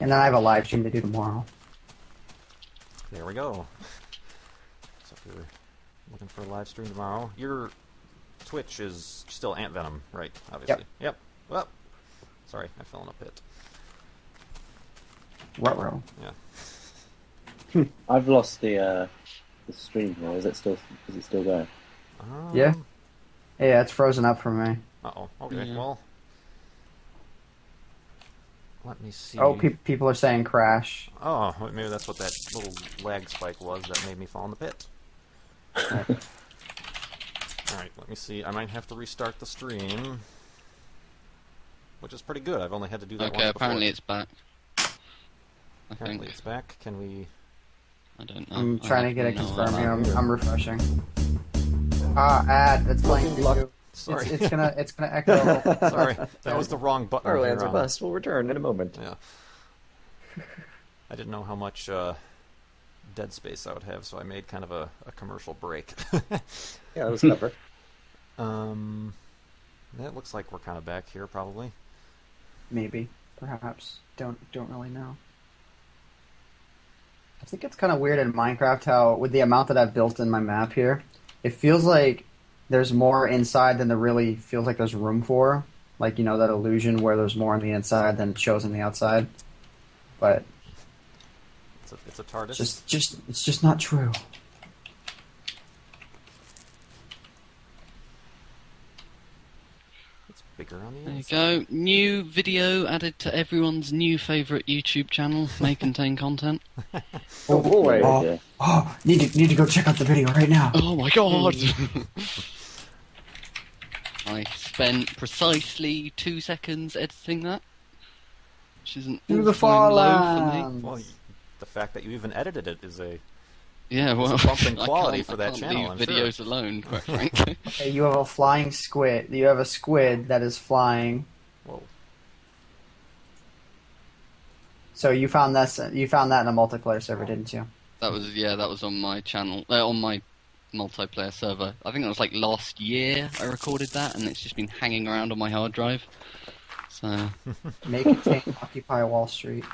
And then I have a live stream to do tomorrow. There we go. So if you're looking for a live stream tomorrow, your Twitch is still Ant Venom, right? Obviously. Yep. Well, sorry, I fell in a pit. Ruh-roh. Yeah. I've lost the stream here. Is it still there? Yeah. Yeah, it's frozen up for me. Uh-oh. Okay, well... Let me see. Oh, people are saying crash. Oh, maybe that's what that little lag spike was that made me fall in the pit. Alright, let me see. I might have to restart the stream. Which is pretty good. I've only had to do that once before. Okay, apparently it's back. Apparently it's back. Can we... I don't know. I'm trying to get it confirmed here. I'm refreshing. Ad. It's playing video. Sorry. It's gonna echo. Sorry, that was the wrong button. Our lands are bust. We'll return in a moment. Yeah. I didn't know how much dead space I would have, so I made kind of a commercial break. Yeah, that was clever. It looks like we're kind of back here, probably. Maybe, perhaps. Don't really know. I think it's kind of weird in Minecraft how, with the amount that I've built in my map here, it feels like there's more inside than there really feels like there's room for. Like, you know, that illusion where there's more on the inside than it shows on the outside. But it's a TARDIS. It's just not true. It's bigger on the There you inside. go. New video added to everyone's new favourite YouTube channel. May contain content. Oh boy! Need to go check out the video right now. Oh my god! I spent precisely 2 seconds editing that, which isn't Do the all-time low for me. Farlands. Well, the fact that you even edited it is a Yeah, well, bump in I quality can't- for I that can't channel, leave I'm videos sure. alone, quite frankly. Okay, you have a flying squid. You have a squid that is flying. Whoa. So you found that in a multiplayer server, didn't you? That was on my channel, on my multiplayer server. I think that was like last year I recorded that, and it's just been hanging around on my hard drive. So Make it tank Occupy Wall Street.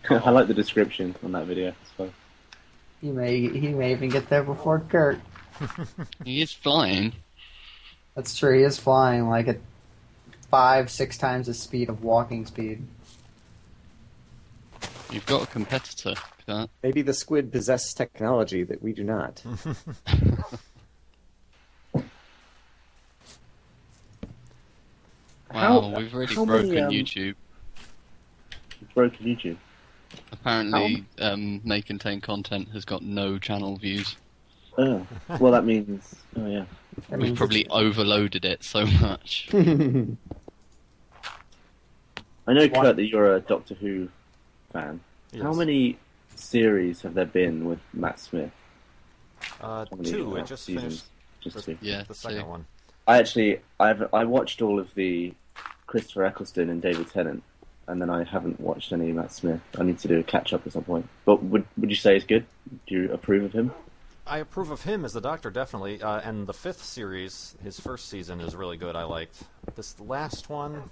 I like the description on that video. It's fun. He may even get there before Kurt. he is flying. That's true. He is flying like at 5-6 times the speed of walking speed. You've got a competitor. That. Maybe the squid possesses technology that we do not. Wow, we've really broken YouTube. Broken YouTube. Apparently, May Contain Content has got no channel views. Oh, well that means. Oh yeah. That We've means probably overloaded it so much. I know, Kurt, that you're a Doctor Who fan. Yes. How many series have there been with Matt Smith? Two. It just seasons? finished Just two. Yeah, the second two. one. I watched all of the Christopher Eccleston and David Tennant, and then I haven't watched any Matt Smith. I need to do a catch up at some point. But would you say it's good? Do you approve of him? I approve of him as the Doctor, definitely. And the fifth series, his first season, is really good. I liked this last one.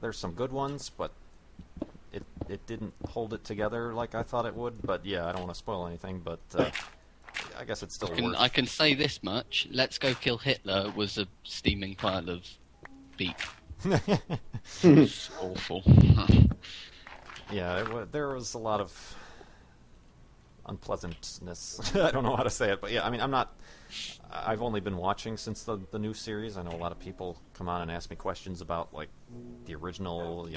There's some good ones, but it didn't hold it together like I thought it would. But yeah, I don't want to spoil anything. But I guess it's still worth. I can say this much: Let's Go Kill Hitler was a steaming pile of beef. It's awful. Yeah, there was a lot of unpleasantness. I don't know how to say it, but yeah, I mean, I've only been watching since the new series. I know a lot of people come on and ask me questions about, like, the original,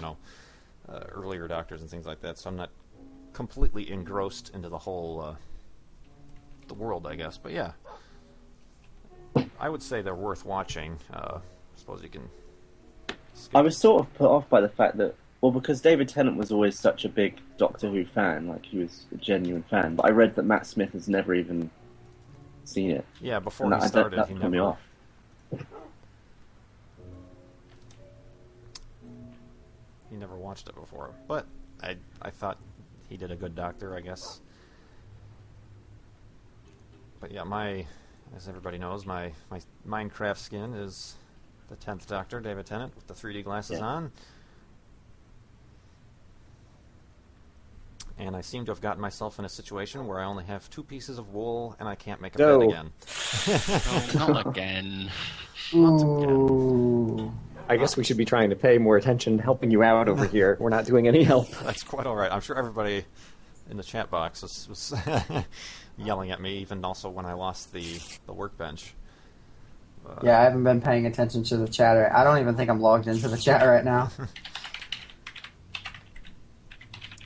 earlier Doctors and things like that, so I'm not completely engrossed into the whole, the world, I guess, but yeah. I would say they're worth watching. I suppose you can skip. I was sort of put off by the fact that, well, because David Tennant was always such a big Doctor Who fan, like he was a genuine fan, but I read that Matt Smith has never even seen it. Yeah, before And he that started, he put me never... off. He never watched it before, but I thought he did a good Doctor, I guess. But yeah, as everybody knows, my Minecraft skin is the 10th Doctor, David Tennant, with the 3D glasses on. And I seem to have gotten myself in a situation where I only have 2 pieces of wool and I can't make a bed again. Oh, not again. Once again. Ooh. I guess we should be trying to pay more attention helping you out over here. We're not doing any help. That's quite all right. I'm sure everybody in the chat box was yelling at me, even also when I lost the workbench. Yeah, I haven't been paying attention to the chat. I don't even think I'm logged into the chat right now.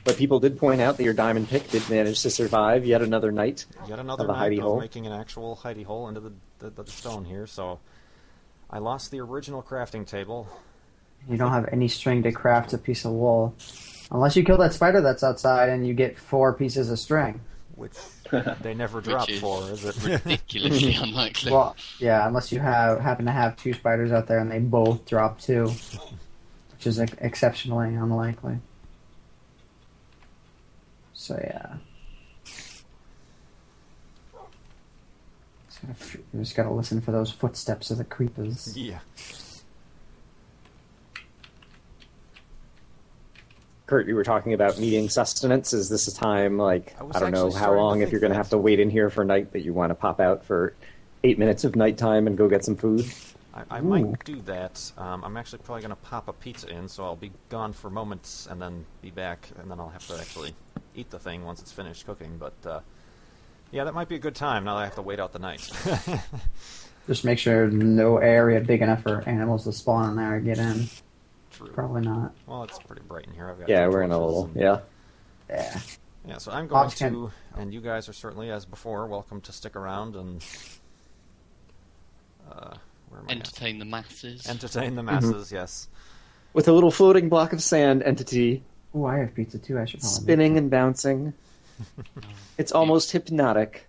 But people did point out that your diamond pick did manage to survive yet another night Yet another of a night hidey of hole. making an actual hidey hole into the stone here, so I lost the original crafting table. You don't have any string to craft a piece of wool. Unless you kill that spider that's outside and you get 4 pieces of string. Which they never drop Which is for, is it? ridiculously unlikely. Well, yeah, unless you happen to have 2 spiders out there and they both drop 2. Which is exceptionally unlikely. So, yeah. You just gotta listen for those footsteps of the creepers. Yeah. Kurt, you were talking about needing sustenance. Is this a time, like, I was I don't know actually how starting to long, if think you're going to that. have to wait in here for night, that you want to pop out for 8 minutes of nighttime and go get some food? I might do that. I'm actually probably going to pop a pizza in, so I'll be gone for moments and then be back, and then I'll have to actually eat the thing once it's finished cooking. But, yeah, that might be a good time now that I have to wait out the night. Just make sure no area big enough for animals to spawn in there and get in. True. Probably not. Well, it's pretty bright in here. I've got Yeah, 2 we're in a torches little, and- yeah. Yeah. Yeah, so I'm going Bob's can- to, and you guys are certainly, as before, welcome to stick around and where am I at? Entertain the masses. Entertain the masses, yes. With a little floating block of sand entity Oh, I have pizza too. I should probably spinning and bouncing. It's almost hypnotic.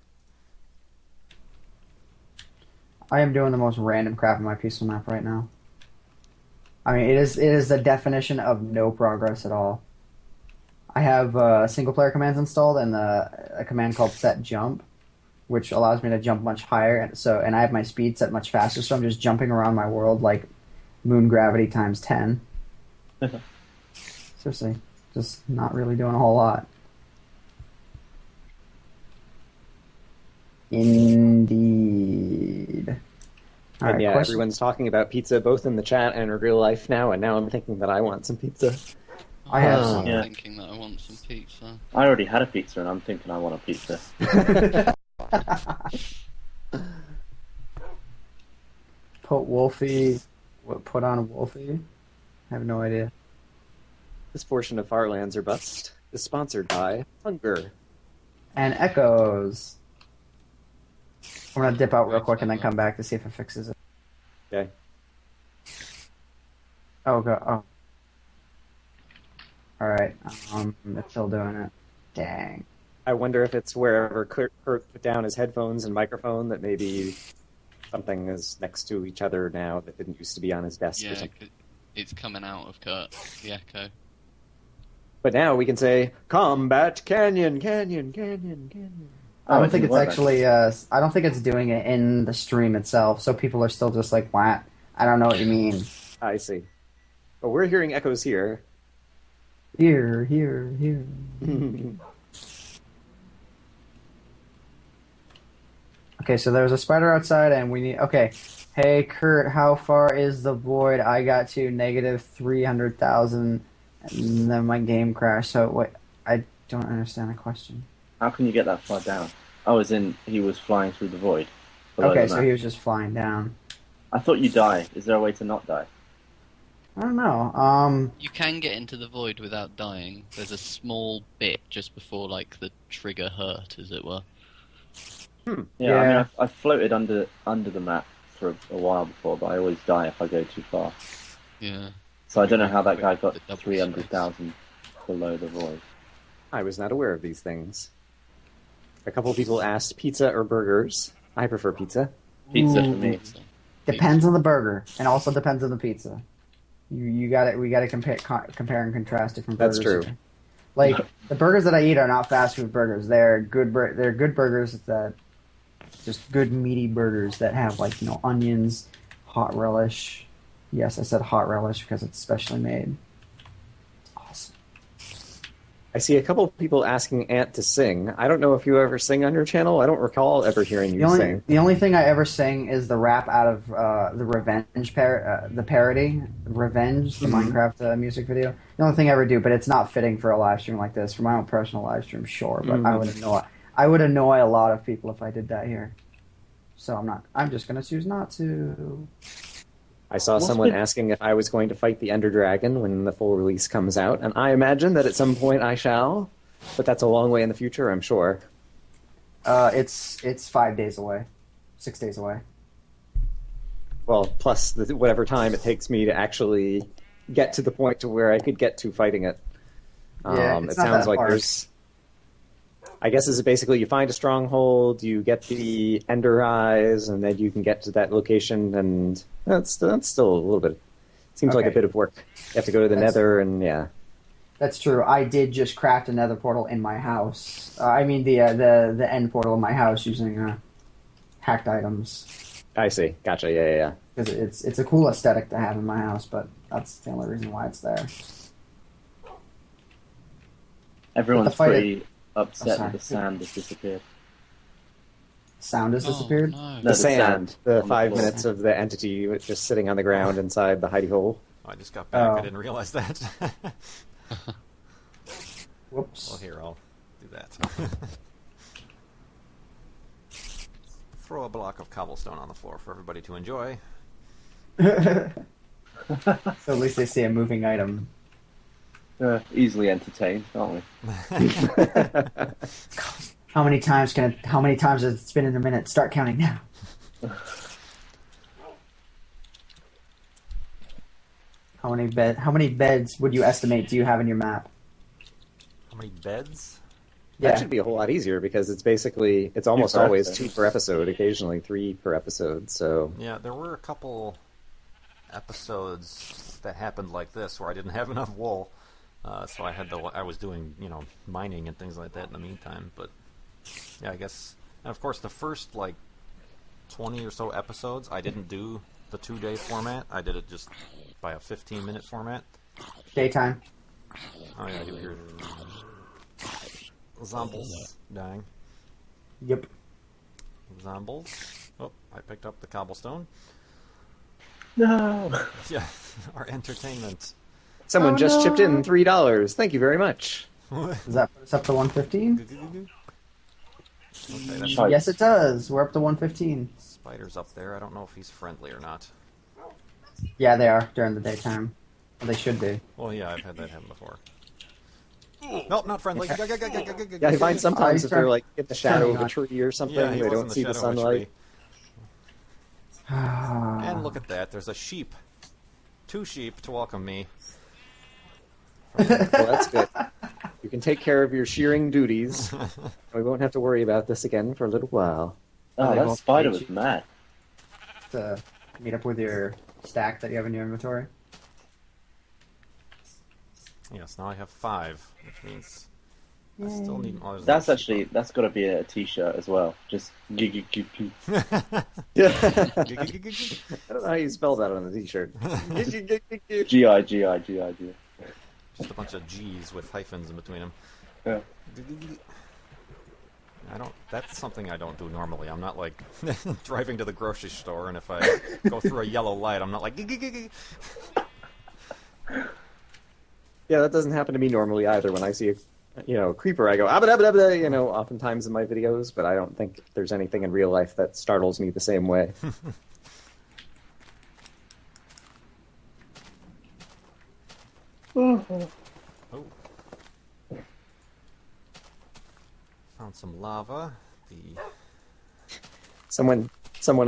I am doing the most random crap in my peaceful map right now. I mean, it is the definition of no progress at all. I have single player commands installed and a command called set jump, which allows me to jump much higher. And I have my speed set much faster, so I'm just jumping around my world like moon gravity times 10. Seriously, just not really doing a whole lot. Indeed. All And right, yeah, question. everyone's talking about pizza both in the chat and in real life now, and now I'm thinking that I want some pizza. I have I'm some. Yeah. thinking that I want some pizza. I already had a pizza, and I'm thinking I want a pizza. Put Wolfie. What? Put on Wolfie? I have no idea. This portion of Farlands or Bust is sponsored by Hunger. And echoes. I'm gonna dip out real quick and then come back to see if it fixes it. Okay. Oh god. Oh. All right. It's still doing it. Dang. I wonder if it's wherever Kurt put down his headphones and microphone that maybe something is next to each other now that didn't used to be on his desk or Yeah, something. 'cause it's coming out of Kurt, the echo. But now we can say, Combat Canyon, Canyon, Canyon, Canyon. I Oh, don't it think didn't it's work actually. I don't think it's doing it in the stream itself. So people are still just like, "What? I don't know what you mean." I see. But we're hearing echoes here. Here, here, here. Okay, so there's a spider outside, and we need. Okay, hey Kurt, how far is the void? I got to negative 300,000, and then my game crashed. So wait, I don't understand the question. How can you get that far down? Oh, as in he was flying through the void. below Okay, the so map. he was just flying down. I thought you die. Is there a way to not die? I don't know. You can get into the void without dying. There's a small bit just before, like, the trigger hurt, as it were. Yeah, I Yeah. mean, I floated under the map for a while before, but I always die if I go too far. Yeah. So I don't know how that guy got The double 300,000 below the void. I was not aware of these things. A couple people asked pizza or burgers. I prefer pizza. Pizza for Ooh. me. So, Depends on the burger, and also depends on the pizza. You got it. We got to compare and contrast different That's burgers. true. here. Like the burgers that I eat are not fast food burgers. They're good. They're good burgers that just good meaty burgers that have like onions, hot relish, Yes, I said hot relish because it's specially made. Awesome. I see a couple of people asking Ant to sing. I don't know if you ever sing on your channel. I don't recall ever hearing you sing. The only thing I ever sing is the rap out of the Revenge the parody Revenge, the Minecraft music video. The only thing I ever do, but it's not fitting for a live stream like this. For my own personal live stream, sure, but I would annoy a lot of people if I did that here. So I'm not. I'm just gonna choose not to. I saw someone asking if I was going to fight the Ender Dragon when the full release comes out, and I imagine that at some point I shall, but that's a long way in the future, I'm sure. It's 5 days away, 6 days away. Well, plus whatever time it takes me to actually get to the point to where I could get to fighting it. Yeah, it sounds like hard. there's. I guess is basically you find a stronghold, you get the Ender Eyes, and then you can get to that location, and that's still a little bit. Seems like a bit of work. You have to go to the Nether, and yeah. That's true. I did just craft a Nether portal in my house. I mean the end portal in my house using hacked items. I see. Gotcha. Yeah. Because it's a cool aesthetic to have in my house, but that's the only reason why it's there. Everyone's pretty upset that the sand has disappeared. Sound has disappeared? No. The sand. The 5 floor. minutes of the entity just sitting on the ground inside the hidey hole. I just got back. I didn't realize that. Whoops. Well, here, I'll do that. Throw a block of cobblestone on the floor for everybody to enjoy. So at least they see a moving item. Easily entertained, aren't we? How many times has it been in a minute? Start counting now. How many beds would you estimate do you have in your map? How many beds? That should be a whole lot easier because it's almost always 2 per episode, occasionally 3 per episode. So Yeah, there were a couple episodes that happened like this where I didn't have enough wool, so I was doing mining and things like that in the meantime. But yeah, I guess, and of course the first 20 or so episodes I didn't do the 2-day format. I did it just by a 15-minute format. Daytime. Oh yeah, you hear zombies dying. Yep. Zombies. Oh, I picked up the cobblestone. No. Yeah, our entertainment. someone just chipped in $3. Thank you very much. Does that put us up to 115? Okay, that's Yes, it does. We're up to 115. Spider's up there. I don't know if he's friendly or not. Yeah, they are during the daytime. Well, they should be. Well, yeah, I've had that happen before. Nope, not friendly. Yeah, I find sometimes if they're like in the shadow of a tree or something, Yeah, he they was in don't the see the shadow of a sunlight. tree. And look at that. There's a sheep. 2 sheep to welcome me. Well, that's good. You can take care of your shearing duties. We won't have to worry about this again for a little while. Oh, that spider was mad. To meet up with your stack that you have in your inventory. Yes, now I have 5, which means I still need. Oh, That's got to be a t-shirt as well. Just I don't know how you spell that on a t-shirt. G-I-G-I-G-I-G. just a bunch of G's with hyphens in between them. Yeah. That's something I don't do normally. I'm not like driving to the grocery store, and if I go through a yellow light, I'm not like. Yeah, that doesn't happen to me normally either. When I see a creeper, I go abba, oftentimes in my videos, but I don't think there's anything in real life that startles me the same way. Oh. Found some lava. Someone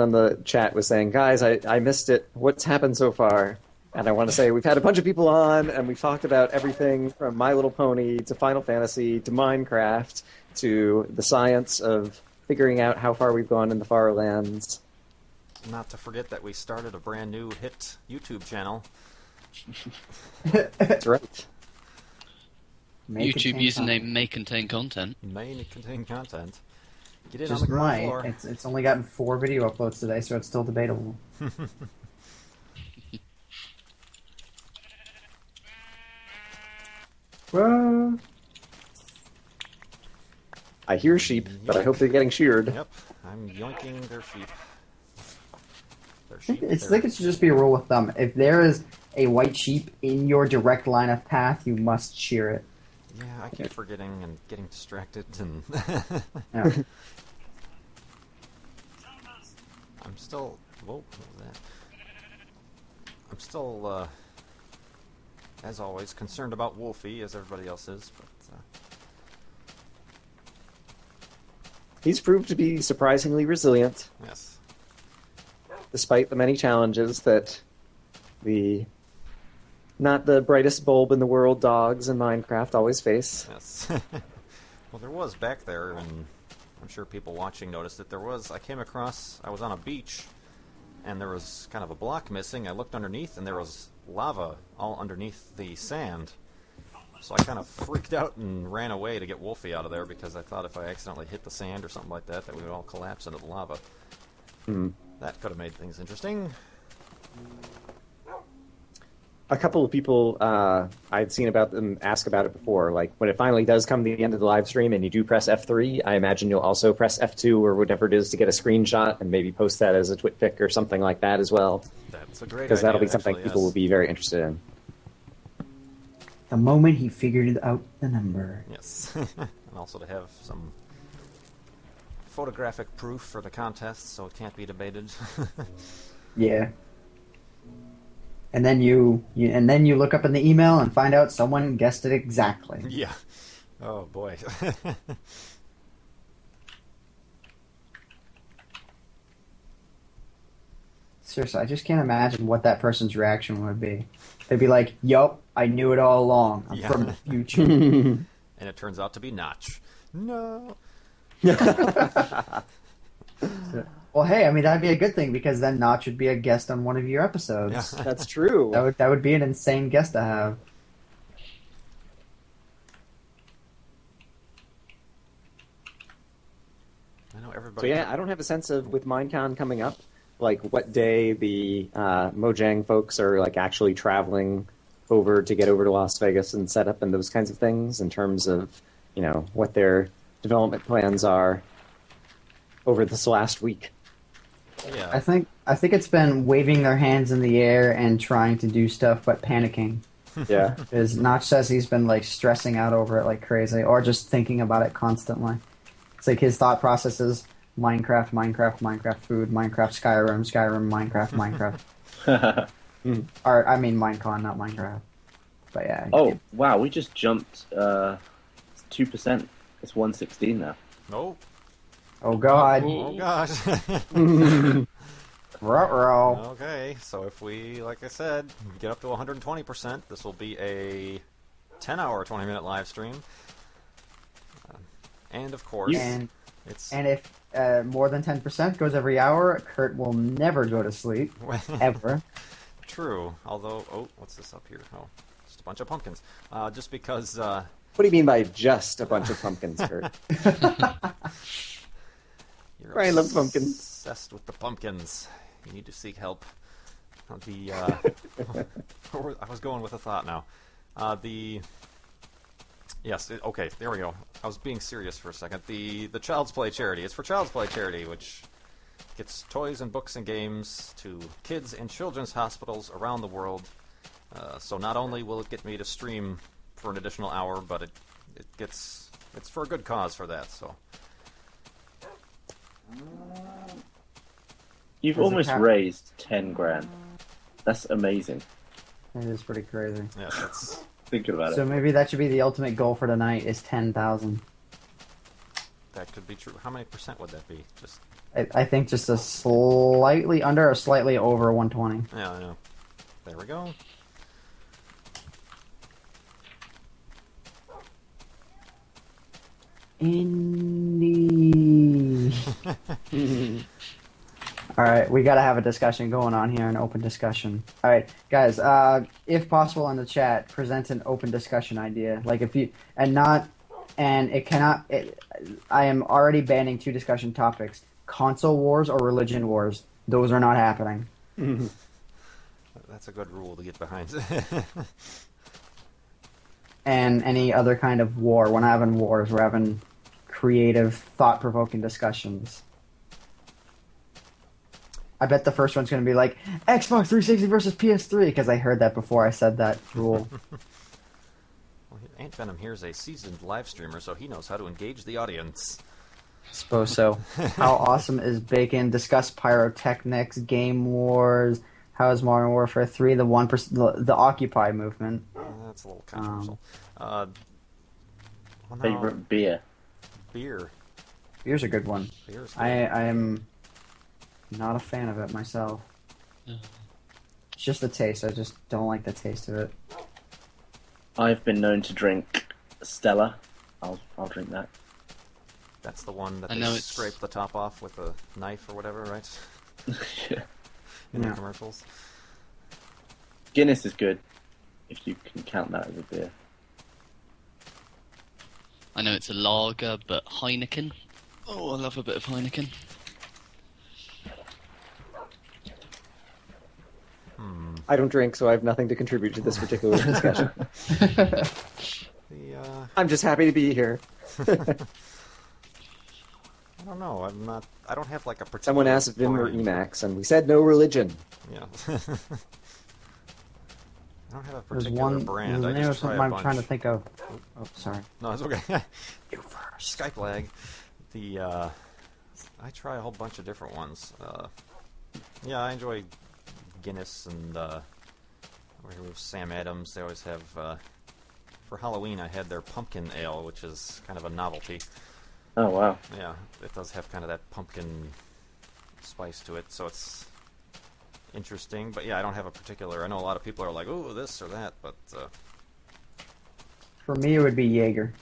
on the chat was saying, guys, I missed it. What's happened so far? And I want to say we've had a bunch of people on, and we've talked about everything from My Little Pony to Final Fantasy to Minecraft to the science of figuring out how far we've gone in the far lands. Not to forget that we started a brand new hit YouTube channel. That's right. YouTube username may contain content. May contain content. Get in Just on the ground might. floor. It's only gotten 4 video uploads today, so it's still debatable. Whoa. I hear sheep, but I hope they're getting sheared. Yep, I'm yoinking their sheep. Their sheep. I think it should just be a rule of thumb. If there is a white sheep in your direct line of path, you must shear it. Yeah, I keep forgetting and getting distracted, and Yeah. I'm still. Whoa, what was that? I'm still, as always, concerned about Wolfie, as everybody else is. But He's proved to be surprisingly resilient, yes, despite the many challenges that the not the brightest bulb in the world dogs in Minecraft always face. yes. Well, there was back there, and I'm sure people watching noticed that there was. I was on a beach, and there was kind of a block missing. I looked underneath, and there was lava all underneath the sand. So I kind of freaked out and ran away to get Wolfie out of there because I thought if I accidentally hit the sand or something like that, that we would all collapse into the lava. That could have made things interesting. A couple of people I've seen about them ask about it before. Like when it finally does come to the end of the live stream and you do press F3, I imagine you'll also press F2 or whatever it is to get a screenshot and maybe post that as a TwitPic or something like that as well. That's a great idea. Because that'll be something actually, people will be very interested in. The moment he figured out the number. Yes. And also to have some photographic proof for the contest, so it can't be debated. Yeah. And then you look up in the email and find out someone guessed it exactly. Yeah. Oh boy. Seriously, I just can't imagine what that person's reaction would be. They'd be like, "Yup, I knew it all along. I'm Yeah. from the future." And it turns out to be Notch. No. Well, hey, I mean that'd be a good thing because then Notch would be a guest on one of your episodes. Yeah. That's true. That would be an insane guest to have. I know So everybody. yeah, I don't have a sense of with Minecon coming up, like what day the Mojang folks are like actually traveling over to get over to Las Vegas and set up and those kinds of things in terms of, you know, what their development plans are over this last week. Yeah. I think it's been waving their hands in the air and trying to do stuff but panicking. Yeah. Because Notch says he's been like stressing out over it like crazy or just thinking about it constantly. It's like his thought process is Minecraft, Minecraft, Minecraft food, Minecraft, Skyrim, Skyrim, Minecraft, Minecraft. Or, I mean Minecon, not Minecraft. But yeah. Oh, wow, we just jumped 2%. It's 116 now. Oh. Oh god. Oh gosh. Ruh-roh. Okay, so if we, like I said, get up to 120%, this will be a 10-hour, 20-minute live stream. And of course, And it's if more than 10% goes every hour, Kurt will never go to sleep. Ever. true. Although, oh, what's this up here? Oh, just a bunch of pumpkins. Just because. What do you mean by just a bunch of pumpkins, Kurt? You're Brian loves pumpkins. obsessed with the pumpkins. You need to seek help. I was going with a thought now. Okay, there we go. I was being serious for a second. The Child's Play charity. It's for Child's Play charity, which gets toys and books and games to kids in children's hospitals around the world. So not only will it get me to stream for an additional hour, but it's for a good cause for that. So. You've Does it almost have- raised 10 grand. That's amazing. It is pretty crazy. Yeah, that's Thinking about So it. maybe that should be the ultimate goal for tonight is 10,000. that could be true. How many percent would that be? Just I think just a slightly under or slightly over 120. yeah, I know. There we go. Indy. All right, we got to have a discussion going on here, an open discussion. All right, guys, if possible in the chat, present an open discussion idea. Like if you I am already banning 2 discussion topics: console wars or religion wars. Those are not happening. That's a good rule to get behind. and any other kind of war. We're not having wars. We're having creative, thought-provoking discussions. I bet the first one's going to be like Xbox 360 versus PS3 because I heard that before I said that rule. Well, Ant Venom here is a seasoned live streamer, so he knows how to engage the audience. Suppose so. How awesome is Bacon? Discuss pyrotechnics, game wars. How is Modern Warfare 3 the Occupy movement? That's a little controversial. Well, now, Favorite beer? beer. Beer's a good one. Beer's good. I am not a fan of it myself. It's just the taste. I just don't like the taste of it. I've been known to drink Stella. I'll drink that. That's the one that I they know it's- scrape the top off with a knife or whatever, right? Yeah. In the Yeah. commercials. Guinness is good, if you can count that as a beer. I know it's a lager, but Heineken. Oh, I love a bit of Heineken. I don't drink, so I have nothing to contribute to this particular discussion. I'm just happy to be here. I don't know. I don't have like a particular. Someone asked Vim or brand. Emacs, and we said no religion. Yeah. I don't have a There's particular one. brand. There's I a name of just try something a I'm bunch. trying to think of. Oh, sorry. No, it's okay. You first. Skype lag. I try a whole bunch of different ones. Yeah, I enjoy Guinness and over here with Sam Adams. They always have. For Halloween, I had their pumpkin ale, which is kind of a novelty. Oh wow! Yeah, it does have kind of that pumpkin spice to it, so it's interesting. But yeah, I don't have a particular. I know a lot of people are like, "Oh, this or that," but For me, it would be Jaeger.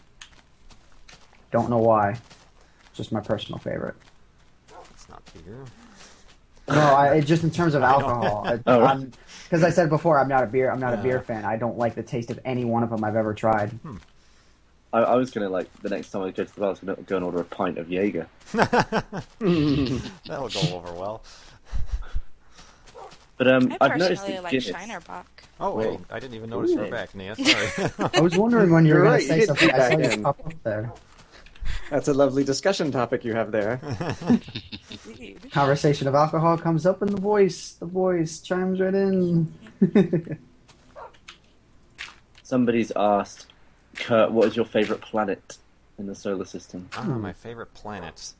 Don't know why. Just my personal favorite. it's not beer. No, just in terms of alcohol. Oh, right. Because I said before, I'm not a beer fan. I don't like the taste of any one of them I've ever tried. I was gonna the next time I go to the bar, I was gonna go and order a pint of Jaeger. That'll go over well. But I I've noticed personally that like Guinness. Shinerbach. Oh, Wait. wait, I didn't even notice you were back, Nia. Sorry. I was wondering when you were You're going right, to say you did something. get I saw back you in. pop up there. That's a lovely discussion topic you have there. Indeed. Conversation of alcohol comes up in the voice. The voice chimes right in. Somebody's asked, Kurt, what is your favorite planet in the solar system? My favorite planet.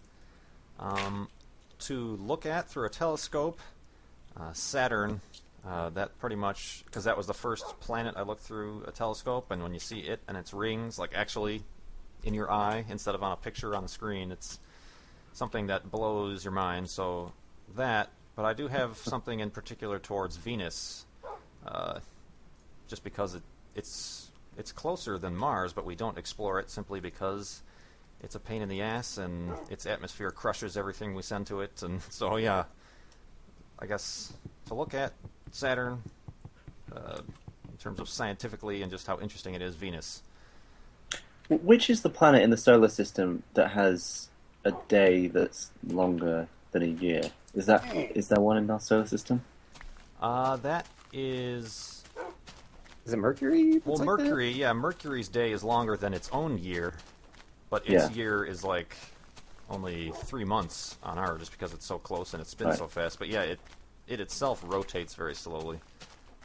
To look at through a telescope, Saturn. That pretty much, because that was the first planet I looked through a telescope, and when you see it and its rings, like actually in your eye instead of on a picture on the screen, it's something that blows your mind. So that, but I do have something in particular towards Venus, just because it's closer than Mars, but we don't explore it simply because it's a pain in the ass and its atmosphere crushes everything we send to it. And so yeah, I guess to look at Saturn in terms of scientifically and just how interesting it is, Venus. Which is the planet in the solar system that has a day that's longer than a year? Is there one in our solar system? That is... Is it Mercury? Well, It's like Mercury, yeah, Mercury's day is longer than its own year, but its Yeah. year is like only 3 months on ours just because it's so close and it spins Right. so fast. But yeah, it itself rotates very slowly.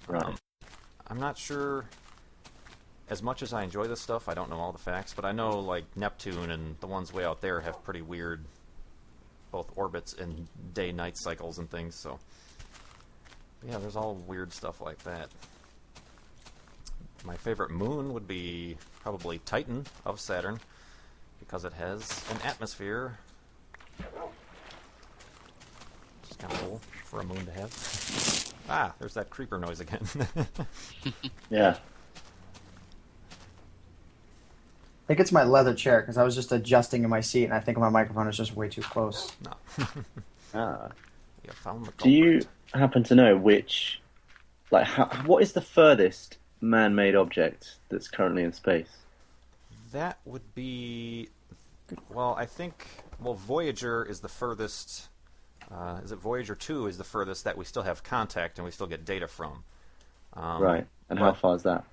Right. I'm not sure... As much as I enjoy this stuff, I don't know all the facts, but I know like Neptune and the ones way out there have pretty weird both orbits and day-night cycles and things, so yeah, there's all weird stuff like that. My favorite moon would be probably Titan of Saturn, because it has an atmosphere. Which is kind of cool for a moon to have. Ah, there's that creeper noise again. Yeah. I think it's my leather chair because I was just adjusting in my seat and I think my microphone is just way too close. No. Ah. Yeah, found the Do you culprit. happen to know what is the furthest man-made object that's currently in space? That would be... Well, I think... Well, Voyager is the furthest... is it Voyager 2 is the furthest that we still have contact and we still get data from. Right. And how well- far is that?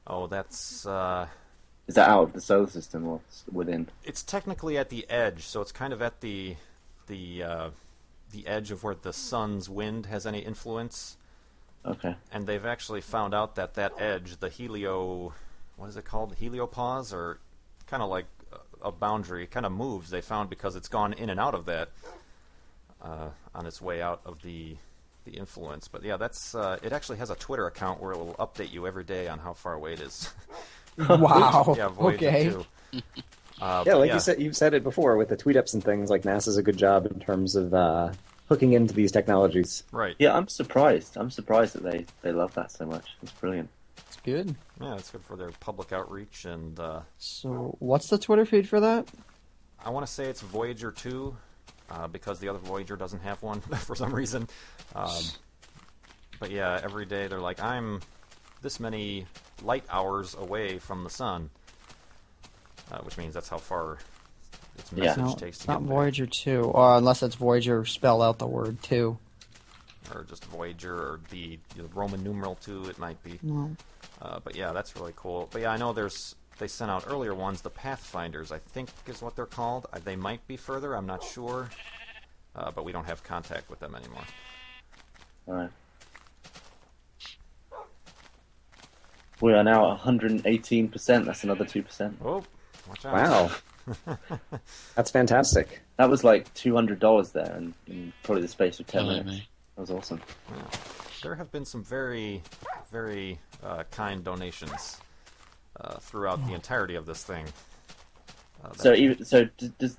Oh, that's Is that out of the solar system or within? it's technically at the edge, so it's kind of at the edge of where the sun's wind has any influence. Okay. And they've actually found out that edge, the what is it called? Heliopause, or kind of like a boundary, kind of moves. They found because it's gone in and out of that on its way out of the influence. But yeah, that's it actually has a Twitter account where it will update you every day on how far away it is. Wow. Yeah, Voyager Okay. 2. Yeah, like you've said it before with the tweet ups and things. Like NASA's a good job in terms of hooking into these technologies. Right. Yeah, I'm surprised. I'm surprised that they love that so much. It's brilliant. It's good. Yeah, it's good for their public outreach, and So, what's the Twitter feed for that? I want to say it's Voyager 2, because the other Voyager doesn't have one for some reason. But yeah, every day they're like, I'm this many light hours away from the sun, which means that's how far its message No, takes it's to not get Voyager 2, or unless it's Voyager spelled out the word 2. there. Or just Voyager, or the Roman numeral 2, it might be. No. But yeah, that's really cool. But yeah, I know they sent out earlier ones, the Pathfinders, I think is what they're called. They might be further, I'm not sure. But we don't have contact with them anymore. All right. We are now at 118%. That's another 2%. Oh, watch out. Wow, that's fantastic. That was like $200 there in probably the space of 10 Blimey. minutes. That was awesome. Yeah. There have been some very, very kind donations throughout the entirety of this thing. So does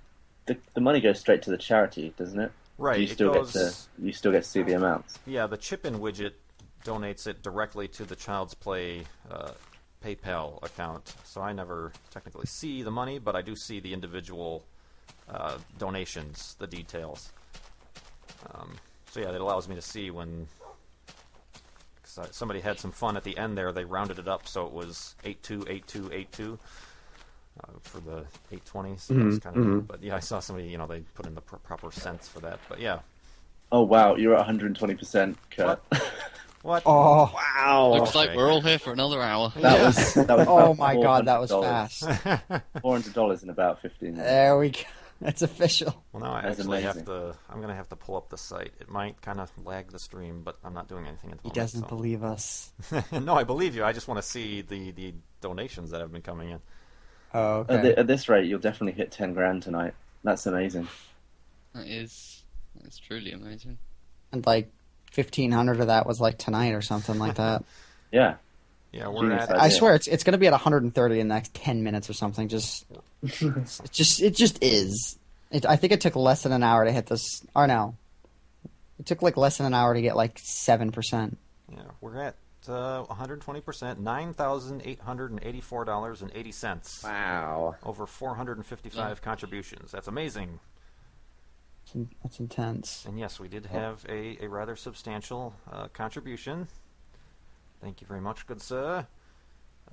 the money goes straight to the charity, doesn't it? Right, You it still goes. you still get to see the amounts. Yeah, the chip-in widget donates it directly to the Child's Play PayPal account, so I never technically see the money, but I do see the individual donations, the details. So yeah, it allows me to see when somebody had some fun at the end there. They rounded it up, so it was 828282 for the 820. So that was kind of neat. But yeah, I saw somebody, they put in the proper cents for that. But yeah. Oh wow, you're at 120%, Kurt. What? Oh, Wow. Looks like okay. we're all here for another hour. That was oh about my God, that was $400. fast. $400 in about 15 minutes. There we go. It's official. Well, now I That's actually amazing. I'm going to have to pull up the site. It might kind of lag the stream, but I'm not doing anything at the He moment. doesn't so. believe us. No, I believe you. I just want to see the donations that have been coming in. Oh, okay. At this rate, you'll definitely hit 10 grand tonight. That's amazing. That's truly amazing. And like 1,500 of that was like tonight or something like that. Yeah. Yeah, we're Genius at. idea. I swear it's going to be at 130 in the next 10 minutes or something. It just is. I think it took less than an hour to hit this. Or no, it took like less than an hour to get like 7%. Yeah, we're at 120%, $9,884.80. Wow. Over 455 contributions. That's amazing. That's intense. And yes, we did have a rather substantial contribution. Thank you very much, good sir.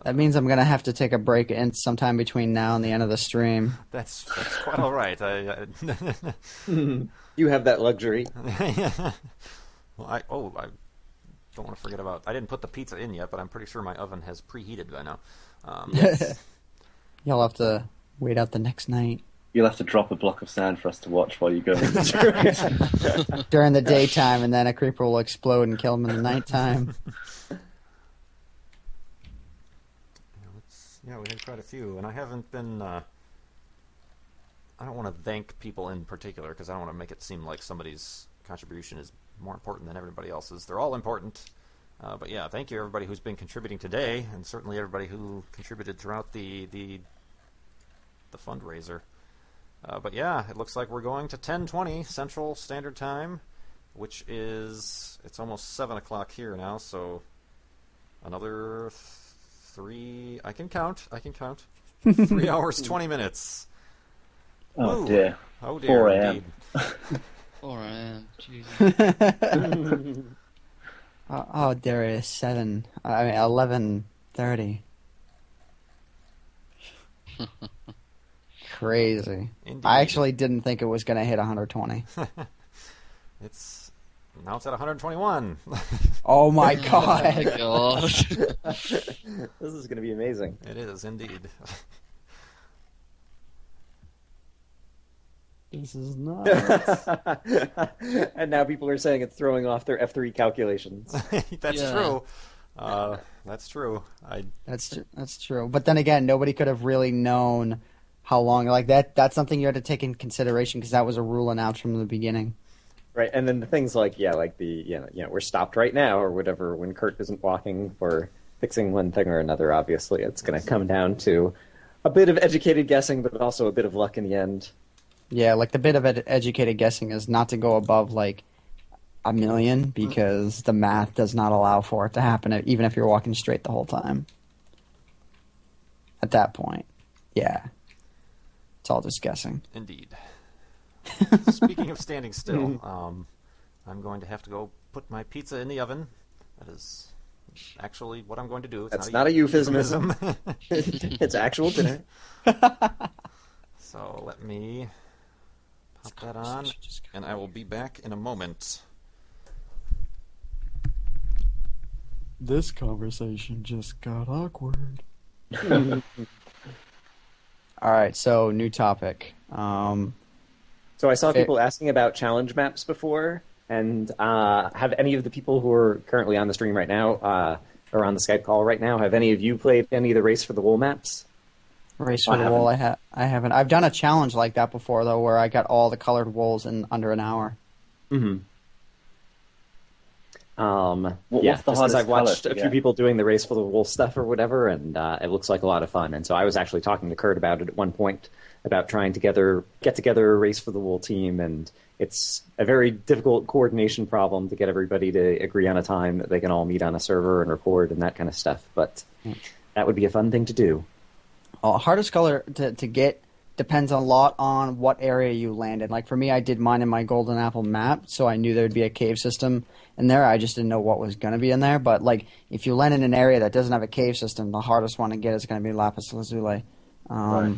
That means I'm going to have to take a break in sometime between now and the end of the stream. That's quite all right. You have that luxury. Well, I don't want to forget about. I didn't put the pizza in yet, but I'm pretty sure my oven has preheated by now. You'll have to wait out the next night. You'll have to drop a block of sand for us to watch while you go. During the daytime, and then a creeper will explode and kill him in the nighttime. Yeah, we had quite a few, and I haven't been. I don't want to thank people in particular because I don't want to make it seem like somebody's contribution is more important than everybody else's. They're all important, but yeah, thank you everybody who's been contributing today, and certainly everybody who contributed throughout the fundraiser. But yeah, it looks like we're going to 10:20 Central Standard Time, which is it's almost 7 o'clock here now, so another 3. I can count. 3 hours 20 minutes. Oh Ooh. dear. Oh dear, 4 a.m. indeed. 4 a.m. Jesus. Oh, there is 11:30. Crazy. Indeed. I actually didn't think it was going to hit 120. It's Now it's at 121. Oh my Oh god. my god. This is going to be amazing. It is indeed. This is nuts. And now people are saying it's throwing off their F3 calculations. That's Yeah. true. That's true. That's true. But then again, nobody could have really known how long. Like that's something you had to take in consideration because that was a rule announced from the beginning. Right, and then the things like, like the, we're stopped right now or whatever when Kurt isn't walking for fixing one thing or another, obviously. It's going to come down to a bit of educated guessing, but also a bit of luck in the end. Yeah, like the bit of educated guessing is not to go above like 1 million because the math does not allow for it to happen even if you're walking straight the whole time. At that point, yeah. It's all just guessing. Indeed. Speaking of standing still, I'm going to have to go put my pizza in the oven. That is actually what I'm going to do. It's That's not a euphemism. It's actual dinner. So let me pop that on, and I will be back in a moment. This conversation just got awkward. All right, so new topic. So I saw people asking about challenge maps before, and have any of the people who are currently on the stream right now, or on the Skype call right now, have any of you played any of the Race for the Wool maps? Race for the wool, I haven't. I've done a challenge like that before, though, where I got all the colored wools in under an hour. Mm-hmm. What's yeah, the just hardest I've watched colour a to few get? people doing the Race for the Wool stuff or whatever, and it looks like a lot of fun. And so I was actually talking to Kurt about it at one point, about trying to get together a Race for the Wool team, and it's a very difficult coordination problem to get everybody to agree on a time that they can all meet on a server and record and that kind of stuff. But that would be a fun thing to do. Hardest color to get depends a lot on what area you land in. Like for me, I did mine in my Golden Apple map, so I knew there would be a cave system in there. I just didn't know what was going to be in there. But like if you land in an area that doesn't have a cave system, the hardest one to get is going to be Lapis Lazuli. Right.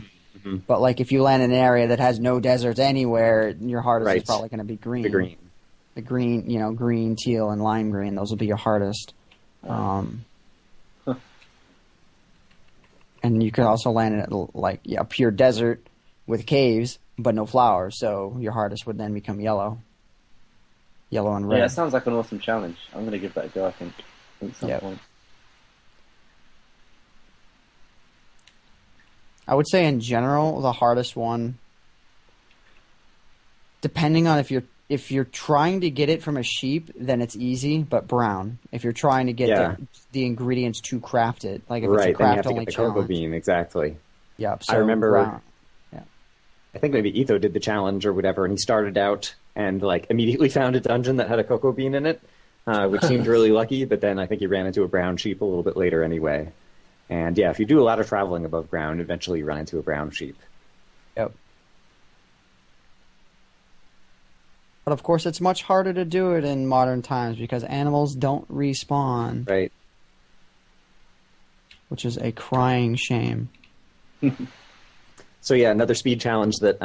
But like if you land in an area that has no deserts anywhere, your hardest is probably going to be green. The green. The green, green, teal, and lime green. Those will be your hardest. And you could also land in like a pure desert with caves, but no flowers. So your hardest would then become yellow and red. Yeah, it sounds like an awesome challenge. I'm going to give that a go, I think, at some Yep. point. I would say in general, the hardest one, depending on if you're trying to get it from a sheep, then it's easy, but brown. If you're trying to get the ingredients to craft it, like if it's a Right, then you craft have to only get the cocoa challenge. bean, exactly. Yep. So I remember, brown. I think maybe Etho did the challenge or whatever, and he started out and like immediately found a dungeon that had a cocoa bean in it, which seemed really lucky, but then I think he ran into a brown sheep a little bit later anyway. And yeah, if you do a lot of traveling above ground, eventually you run into a brown sheep. Yep. But of course, it's much harder to do it in modern times because animals don't respawn, Right. which is a crying shame. So yeah, another speed challenge that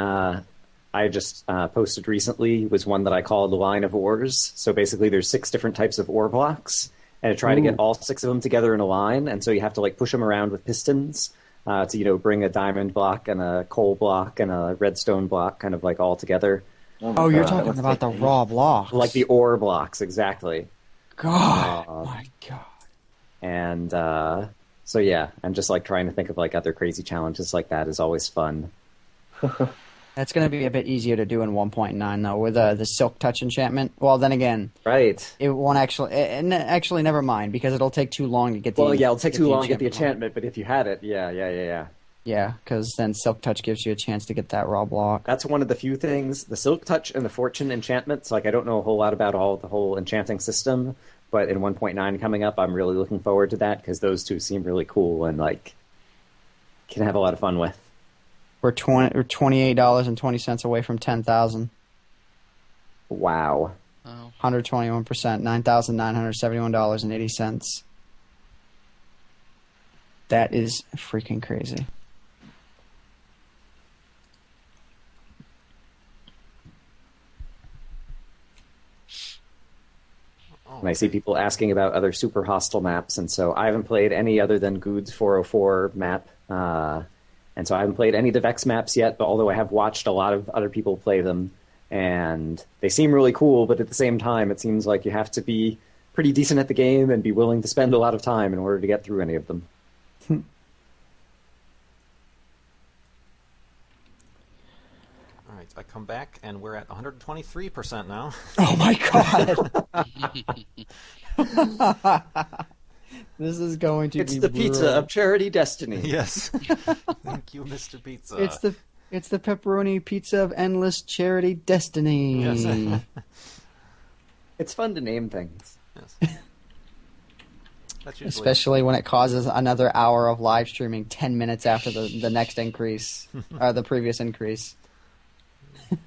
I just posted recently was one that I called the Line of Ores. So basically there's 6 different types of ore blocks, and to try to get all 6 of them together in a line, and so you have to like push them around with pistons to bring a diamond block and a coal block and a redstone block kind of like all together. Oh, you're talking about the raw blocks. Like the ore blocks, exactly. God, my God. And so yeah, I'm just like trying to think of like other crazy challenges like that is always fun. That's going to be a bit easier to do in 1.9 though, with the Silk Touch enchantment. Well, then again, Right. it won't actually never mind because it'll take too long to get the. Well, yeah, it'll take too long to get the enchantment. enchantment, but if you had it, yeah. Yeah, because then Silk Touch gives you a chance to get that raw block. That's one of the few things. The Silk Touch and the Fortune enchantments. Like I don't know a whole lot about the whole enchanting system, but in 1.9 coming up, I'm really looking forward to that because those two seem really cool and like can have a lot of fun with. We're $28.20 away from 10,000. Wow. Oh. 121%, $9,971.80. That is freaking crazy. And I see people asking about other super hostile maps, and so I haven't played any other than Good's 404 map. And so I haven't played any of the Vex maps yet, but although I have watched a lot of other people play them, and they seem really cool, but at the same time, it seems like you have to be pretty decent at the game and be willing to spend a lot of time in order to get through any of them. All right, I come back, and we're at 123% now. Oh my god! This is going to It's be the brutal. pizza of charity destiny. Yes. Thank you, Mr. Pizza. It's the pepperoni pizza of endless charity destiny. Yes. It's fun to name things. Yes. That's usually... Especially when it causes another hour of live streaming 10 minutes after the next increase, or the previous increase.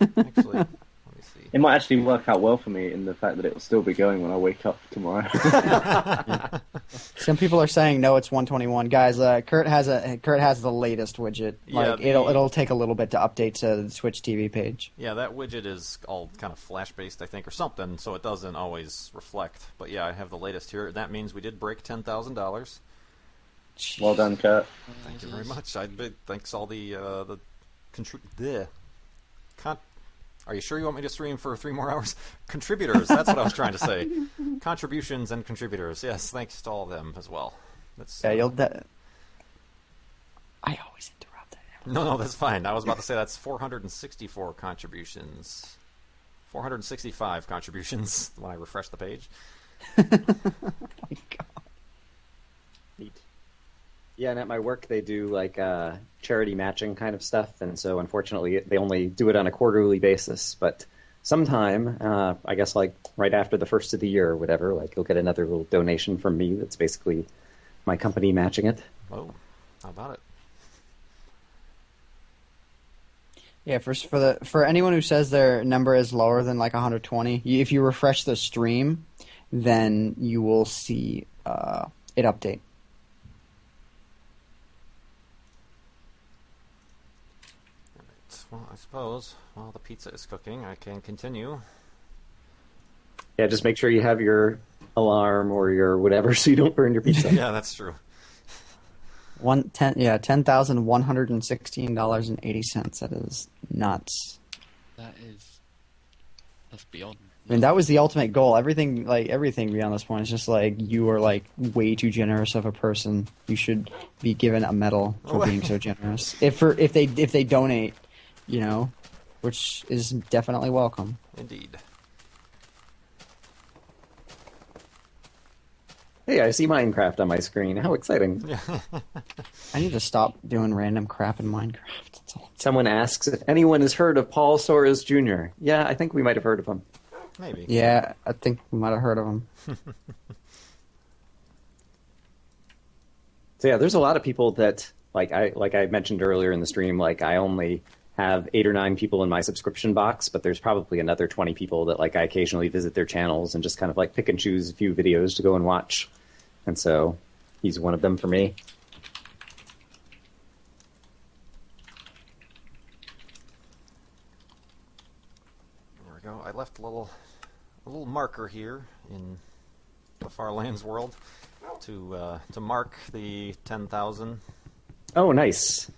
Actually, let me see. It might actually work out well for me in the fact that it will still be going when I wake up tomorrow. Some people are saying no, it's 121. Guys, Kurt has the latest widget. Yeah, Like it'll take a little bit to update to the Twitch TV page. Yeah, that widget is all kind of flash-based, I think, or something, so it doesn't always reflect. But yeah, I have the latest here. That means we did break $10,000. Well done, Kurt. Thank you very much. Thanks all the Are you sure you want me to stream for 3 more hours? Contributors, that's what I was trying to say. Contributions and contributors. Yes, thanks to all of them as well. That's, Yeah, I always interrupt that. No, that's fine. I was about to say that's 464 contributions. 465 contributions when I refresh the page. Oh my god. Neat. Yeah, and at my work they do like charity matching kind of stuff, and so unfortunately they only do it on a quarterly basis. But sometime, I guess like right after the first of the year or whatever, like you'll get another little donation from me that's basically my company matching it. Oh, how about it? Yeah, for anyone who says their number is lower than like 120, if you refresh the stream, then you will see it update. Well, I suppose while the pizza is cooking, I can continue. Yeah, just make sure you have your alarm or your whatever so you don't burn your pizza. Yeah, that's true. $10,116.80. That is nuts. That's beyond. I mean, that was the ultimate goal. Everything beyond this point is just like you are like way too generous of a person. You should be given a medal for being so generous. If they donate, you know, which is definitely welcome. Indeed. Hey, I see Minecraft on my screen. How exciting. Yeah. I need to stop doing random crap in Minecraft. That's all. Someone asks if anyone has heard of Paul Soares Jr. Yeah, I think we might have heard of him. Maybe. Yeah, I think we might have heard of him. So yeah, there's a lot of people that like I mentioned earlier in the stream, like I only have 8 or 9 people in my subscription box, but there's probably another 20 people that like I occasionally visit their channels and just kind of like pick and choose a few videos to go and watch. And so he's one of them for me. There we go. I left a little marker here in the Farlands world to mark the 10,000. Oh, nice.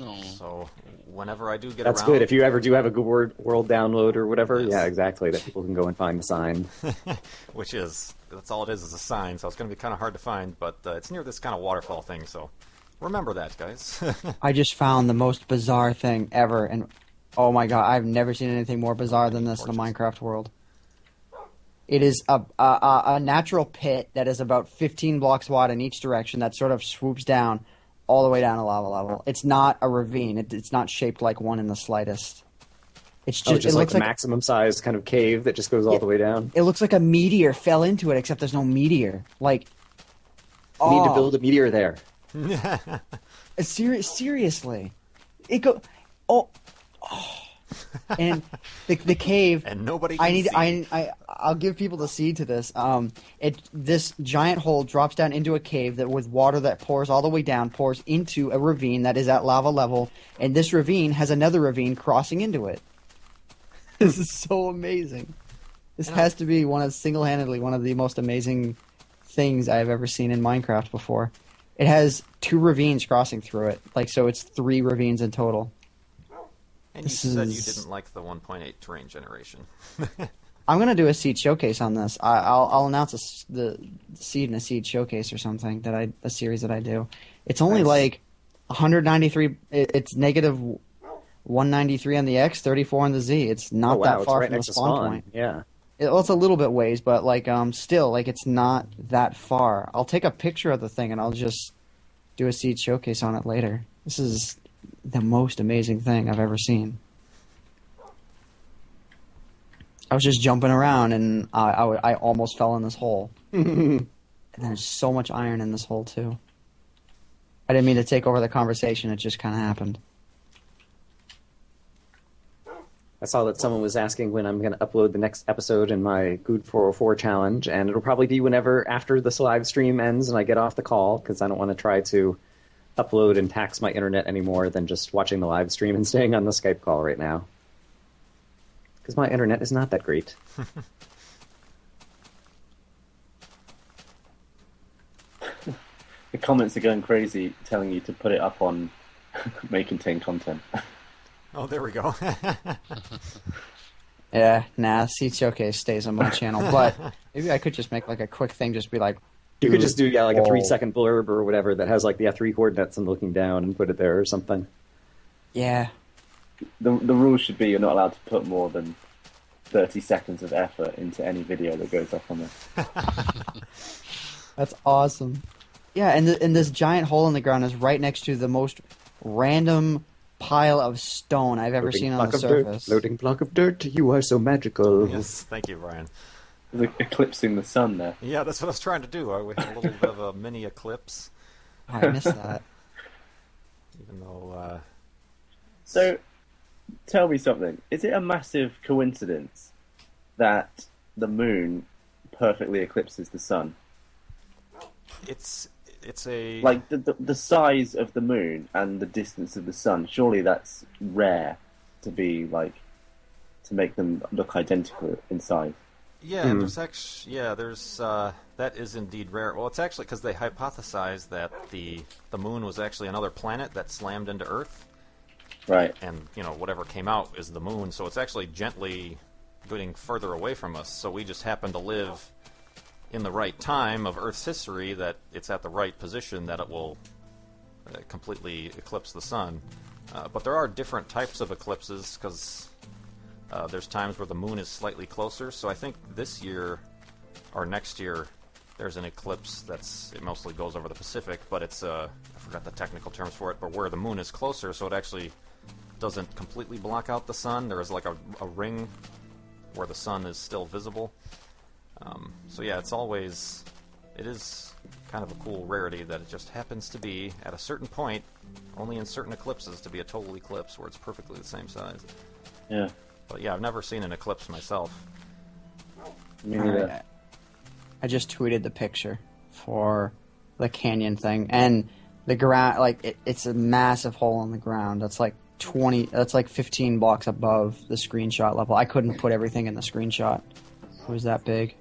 Oh. So whenever I do get That's around, good. If you ever do have a good world download or whatever, Yes. yeah, exactly, that people can go and find the sign. that's all it is a sign. So it's going to be kind of hard to find, but it's near this kind of waterfall thing. So remember that, guys. I just found the most bizarre thing ever, and oh my god, I've never seen anything more bizarre than this in the Minecraft world. It is a natural pit that is about 15 blocks wide in each direction that sort of swoops down all the way down to lava level. It's not a ravine. It's not shaped like one in the slightest. It's just, just it like looks the like maximum size kind of cave that just goes all the way down. It looks like a meteor fell into it, except there's no meteor. Like, You need to build a meteor there. Seriously, it go. And the cave. And nobody can see. I'll give people the seed to this. This giant hole drops down into a cave that with water that pours all the way down, pours into a ravine that is at lava level, and this ravine has another ravine crossing into it. This is so amazing. This has to be single-handedly one of the most amazing things I've ever seen in Minecraft before. It has 2 ravines crossing through it, so it's 3 ravines in total. And you said you didn't like the 1.8 terrain generation. I'm gonna do a seed showcase on this. I'll announce the seed and a seed showcase or something a series that I do. It's only 193. It's negative 193 on the X, 34 on the Z. It's not that far from the spawn point. Yeah. It's a little bit ways, but still, it's not that far. I'll take a picture of the thing and I'll just do a seed showcase on it later. This is the most amazing thing I've ever seen. I was just jumping around and I almost fell in this hole. And there's so much iron in this hole too. I didn't mean to take over the conversation. It just kind of happened. I saw that someone was asking when I'm going to upload the next episode in my Good 404 challenge, and it'll probably be whenever after this live stream ends and I get off the call, because I don't want to try to upload and tax my internet any more than just watching the live stream and staying on the Skype call right now. Because my internet is not that great. The comments are going crazy, telling you to put it up on may contain content. Oh, there we go. Yeah, Seed Showcase stays on my channel, but maybe I could just make a quick thing, just be like... You could just do, a 3-second blurb or whatever that has, the F3 coordinates and looking down and put it there or something. Yeah. The rule should be you're not allowed to put more than 30 seconds of effort into any video that goes up on there. That's awesome. Yeah, and this giant hole in the ground is right next to the most random pile of stone I've ever seen on the surface. Floating block of dirt, you are so magical. Yes, thank you, Brian. Eclipsing the sun there. Yeah, that's what I was trying to do. We had a little bit of a mini eclipse. Oh, I missed that. Even though... So, tell me something. Is it a massive coincidence that the moon perfectly eclipses the sun? It's a... the size of the moon and the distance of the sun, surely that's rare to be, to make them look identical in size. Yeah, and there's actually... Yeah, there's... that is indeed rare. Well, it's actually because they hypothesized that the moon was actually another planet that slammed into Earth. Right. And, whatever came out is the moon, so it's actually gently getting further away from us, so we just happen to live in the right time of Earth's history that it's at the right position that it will completely eclipse the sun. But there are different types of eclipses, because there's times where the moon is slightly closer, so I think this year, or next year, there's an eclipse it mostly goes over the Pacific, but it's, I forgot the technical terms for it, but where the moon is closer, so it actually doesn't completely block out the sun. There is a ring where the sun is still visible. So yeah, it is kind of a cool rarity that it just happens to be, at a certain point, only in certain eclipses, to be a total eclipse where it's perfectly the same size. Yeah. But yeah, I've never seen an eclipse myself. Me neither. I just tweeted the picture for the canyon thing, and the ground, it's a massive hole in the ground. That's 15 blocks above the screenshot level. I couldn't put everything in the screenshot. It was that big.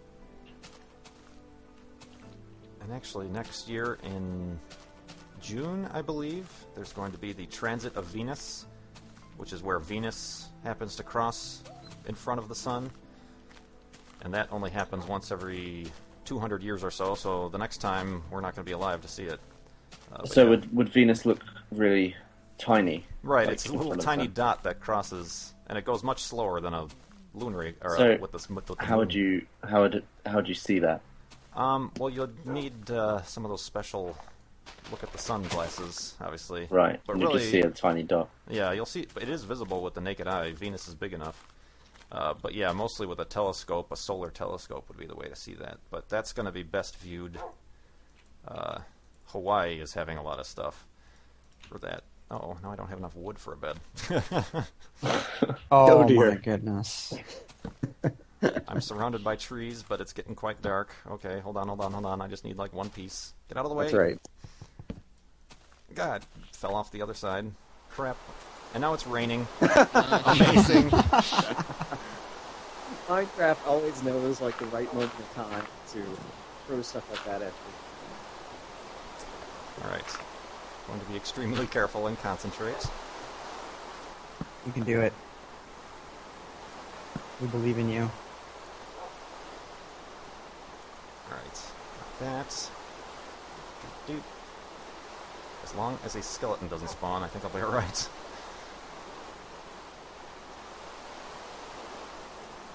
And actually, next year in June, I believe, there's going to be the transit of Venus, which is where Venus happens to cross in front of the sun. And that only happens once every 200 years or so, so the next time we're not going to be alive to see it. So yeah. Would Venus look really tiny? Right, it's a little tiny dot that crosses, and it goes much slower than a lunar. With the how would you see that? Well, you'll need some of those special look at the sun glasses, obviously. Right, but and you just see a tiny dot. Yeah, you'll see. It is visible with the naked eye. Venus is big enough. But yeah, mostly with a telescope, a solar telescope would be the way to see that. But that's going to be best viewed. Hawaii is having a lot of stuff for that. Oh, now I don't have enough wood for a bed. Oh my goodness. I'm surrounded by trees, but it's getting quite dark. Okay, hold on. I just need one piece. Get out of the way. That's right. God, fell off the other side. Crap. And now it's raining. Amazing. Minecraft always knows like the right moment of time to throw stuff like that at you. Alright. Going to be extremely careful and concentrate. You can do it. We believe in you. Alright. Like that. Doop. As long as a skeleton doesn't spawn, I think I'll be alright.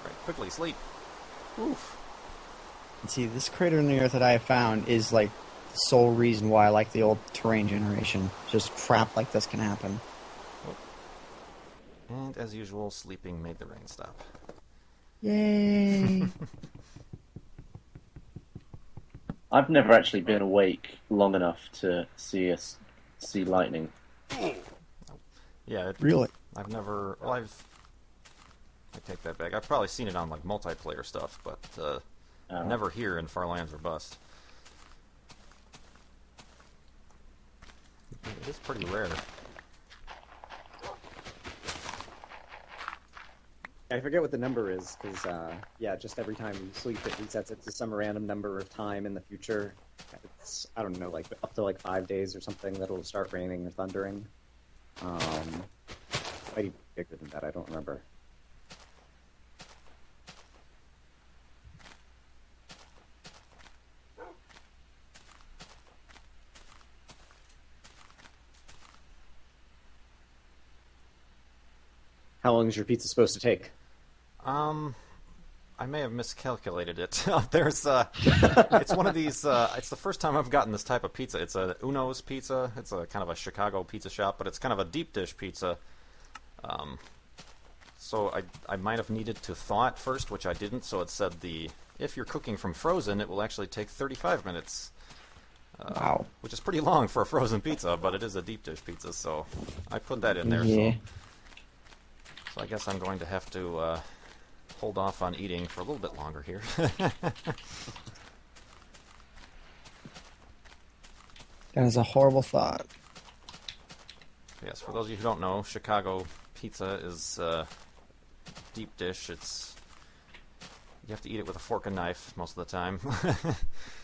Alright, quickly, sleep. Oof. And see, this crater in the earth that I have found is like the sole reason why I like the old terrain generation. Just crap like this can happen. And as usual, sleeping made the rain stop. Yay! I've never actually been awake long enough to see lightning. Yeah, Really? I've never. Well, I take that back. I've probably seen it on like multiplayer stuff, but never here in Far Lands or Bust. It is pretty rare. I forget what the number is, because, yeah, just every time you sleep, it resets it to some random number of time in the future. It's, I don't know, like, up to, like, 5 days or something that it'll start raining or thundering. Might be bigger than that, I don't remember. How long is your pizza supposed to take? I may have miscalculated it. There's, it's one of these, it's the first time I've gotten this type of pizza. It's a Uno's pizza. It's a kind of a Chicago pizza shop, but it's kind of a deep dish pizza. So I might have needed to thaw it first, which I didn't, so it said if you're cooking from frozen, it will actually take 35 minutes. Wow. Which is pretty long for a frozen pizza, but it is a deep dish pizza, so I put that in there. Yeah. So I guess I'm going to have to hold off on eating for a little bit longer here. That is a horrible thought. Yes, for those of you who don't know, Chicago pizza is deep dish. You have to eat it with a fork and knife most of the time.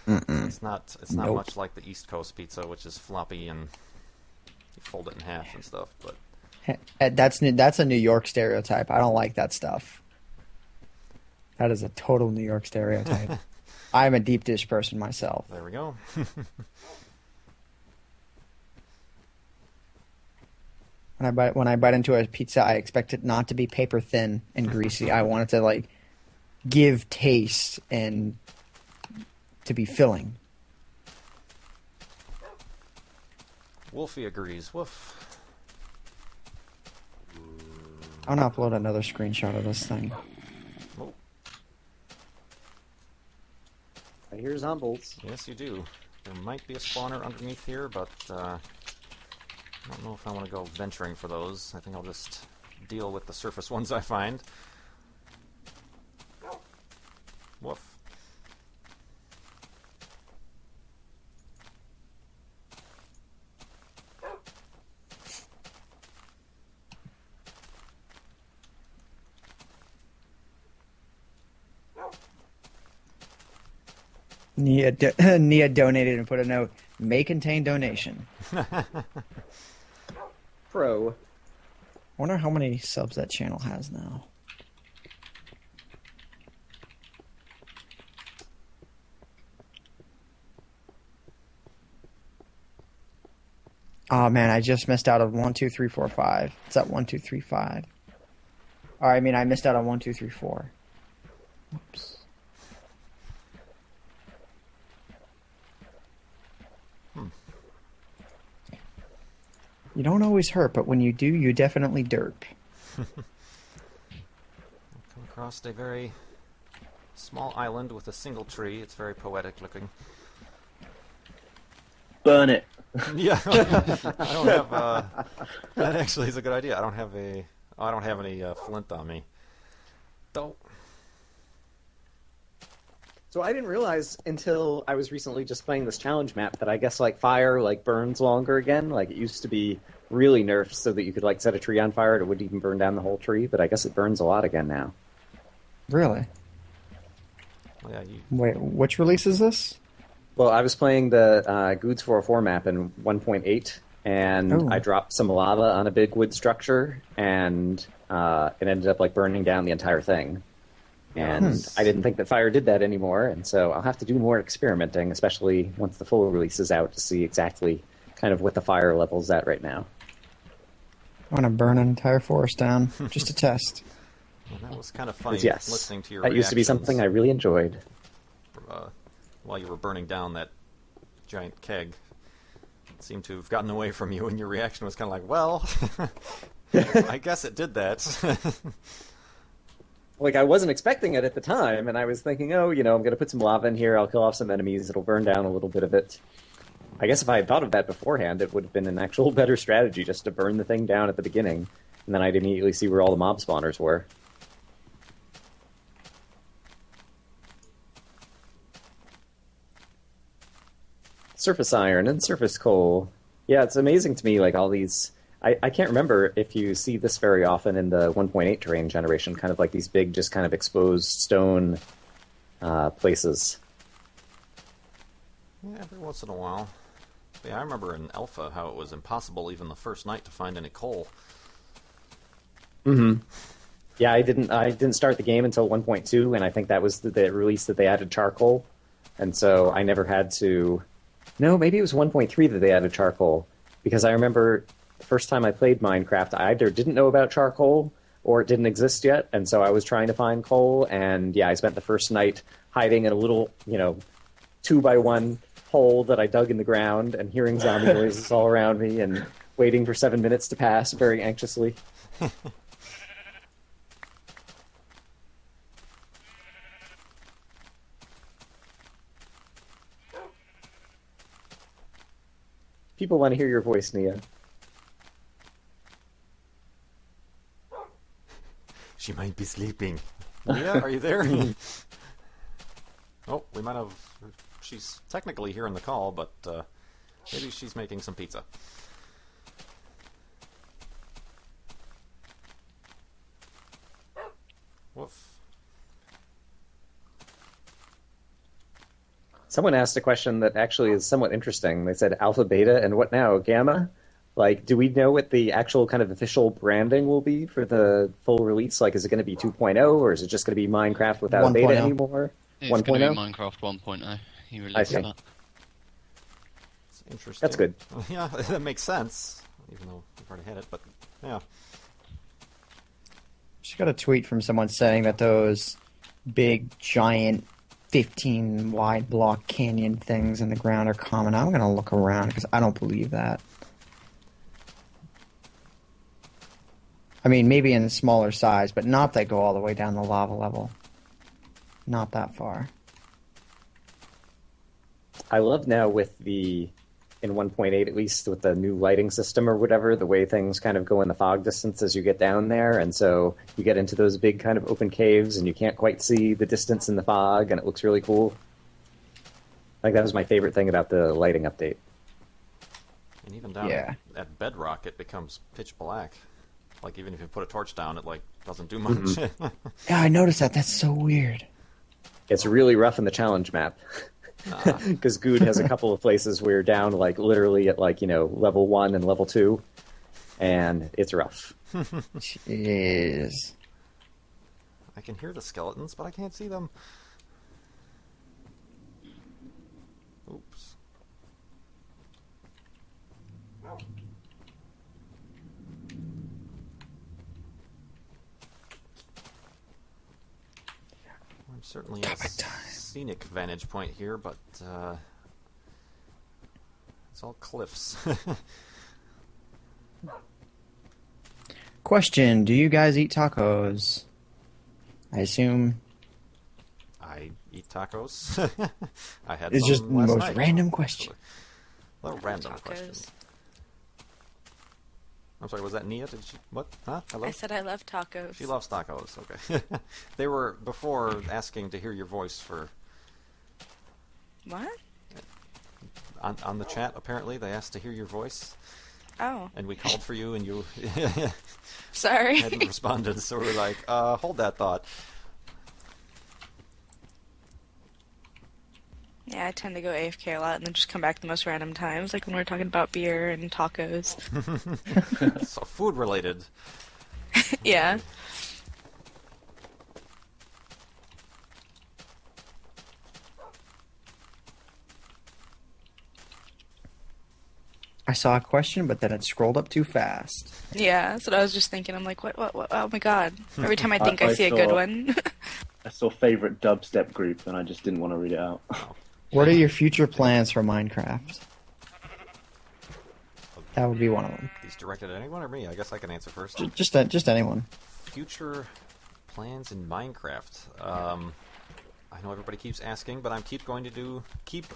It's not Nope. much like the East Coast pizza, which is floppy and you fold it in half and stuff. But That's a New York stereotype. I don't like that stuff. That is a total New York stereotype. I'm a deep dish person myself. there we go. When I bite into a pizza, I expect it not to be paper thin and greasy. I want it to like give taste and to be filling. Wolfie agrees. Woof. I want to upload another screenshot of this thing. Oh, I hear zombies. yes, you do. There might be a spawner underneath here, but I don't know if I want to go venturing for those. I think I'll just deal with the surface ones I find. Woof. Nia donated and put a note. May contain donation. Pro. Wonder how many subs that channel has now. Oh man, I just missed out on 1, 2, 3, 4, 5. It's at 1, 2, 3, 5. Or I mean, I missed out on 1, 2, 3, 4. Oops. You don't always hurt, but when you do, you definitely derp. I've come across a very small island with a single tree. It's very poetic looking. Burn it. Yeah, I don't have. That actually is a good idea. I don't have I don't have any flint on me. Though. So I didn't realize until I was recently just playing this challenge map that I guess like fire like burns longer again. Like it used to be really nerfed so that you could like set a tree on fire and it wouldn't even burn down the whole tree, but I guess it burns a lot again now. Really? Well, yeah, you. Wait, which release is this? Well, I was playing the Goods 404 map in 1.8, and Oh. I dropped some lava on a big wood structure, and it ended up like burning down the entire thing. And I didn't think that Fire did that anymore, and so I'll have to do more experimenting, especially once the full release is out, to see exactly kind of what the Fire level's at right now. I want to burn an entire forest down just to test. Well, that was kind of funny Yes, listening to your that used to be reactions, something I really enjoyed. while you were burning down that giant keg. It seemed to have gotten away from you, and your reaction was kind of like, well, I guess it did that. Like, I wasn't expecting it at the time, and I was thinking, oh, I'm going to put some lava in here, I'll kill off some enemies, it'll burn down a little bit of it. I guess if I had thought of that beforehand, it would have been an actual better strategy just to burn the thing down at the beginning, and then I'd immediately see where all the mob spawners were. Surface iron and surface coal. Yeah, it's amazing to me, like, all these... I can't remember if you see this very often in the 1.8 terrain generation, kind of like these big, just kind of exposed stone places. Yeah, every once in a while. Yeah, I remember in Alpha how it was impossible even the first night to find any coal. Mm-hmm. Yeah, I didn't start the game until 1.2, and I think that was the release that they added charcoal, and so I never had to... No, maybe it was 1.3 that they added charcoal, because I remember the first time I played Minecraft, I either didn't know about charcoal or it didn't exist yet, and so I was trying to find coal, and yeah, I spent the first night hiding in a little, 2x1 hole that I dug in the ground and hearing zombie noises all around me and waiting for 7 minutes to pass very anxiously. People want to hear your voice, Nia. She might be sleeping. Leah, are you there? Oh, we might have... She's technically here in the call, but maybe she's making some pizza. Woof. Someone asked a question that actually is somewhat interesting. They said alpha, beta, and what now, gamma? Like, do we know what the actual kind of official branding will be for the full release? Like, is it going to be 2.0, or is it just going to be Minecraft without 1.0. beta anymore? It's 1.0? going to be Minecraft 1.0. He released see. that. It's interesting. That's good. Yeah, that makes sense, even though we've already had it, but yeah. Just got a tweet from someone saying that those big, giant, 15 wide block canyon things in the ground are common. I'm going to look around because I don't believe that. I mean, maybe in smaller size, but not that go all the way down the lava level. Not that far. I love now with in 1.8 at least, with the new lighting system or whatever, the way things kind of go in the fog distance as you get down there, and so you get into those big kind of open caves and you can't quite see the distance in the fog, and it looks really cool. Like, that was my favorite thing about the lighting update. And even down at bedrock, it becomes pitch black. Like, even if you put a torch down, it, like, doesn't do much. Mm-hmm. Yeah, I noticed that. That's so weird. It's really rough in the challenge map. Because Good has a couple of places where you're down, like, literally at, like, level 1 and level 2, and it's rough. Jeez. I can hear the skeletons, but I can't see them. Oops. I'm certainly a scenic vantage point here, but it's all cliffs. Question, do you guys eat tacos? I assume I eat tacos. I had it's some just the last most night. random question. A little random Tacos. question. I'm sorry, was that Nia? Did she... What? Huh? Hello? I said I love tacos. She loves tacos. Okay. They were, before, asking to hear your voice for... What? On the chat, apparently, they asked to hear your voice. Oh. And we called for you, and you Sorry. hadn't responded, so we're like, hold that thought. Yeah, I tend to go AFK a lot and then just come back the most random times, like when we're talking about beer and tacos. So food related. Yeah. I saw a question, but then it scrolled up too fast. Yeah, that's what I was just thinking. I'm like, what, oh my god. Every time I think I I see a good saw- one. I saw favorite dubstep group, and I just didn't want to read it out. What are your future plans for Minecraft? That would be one of them. These directed at anyone or me? I guess I can answer first. Just anyone. Future plans in Minecraft. I know everybody keeps asking, but I'm going to keep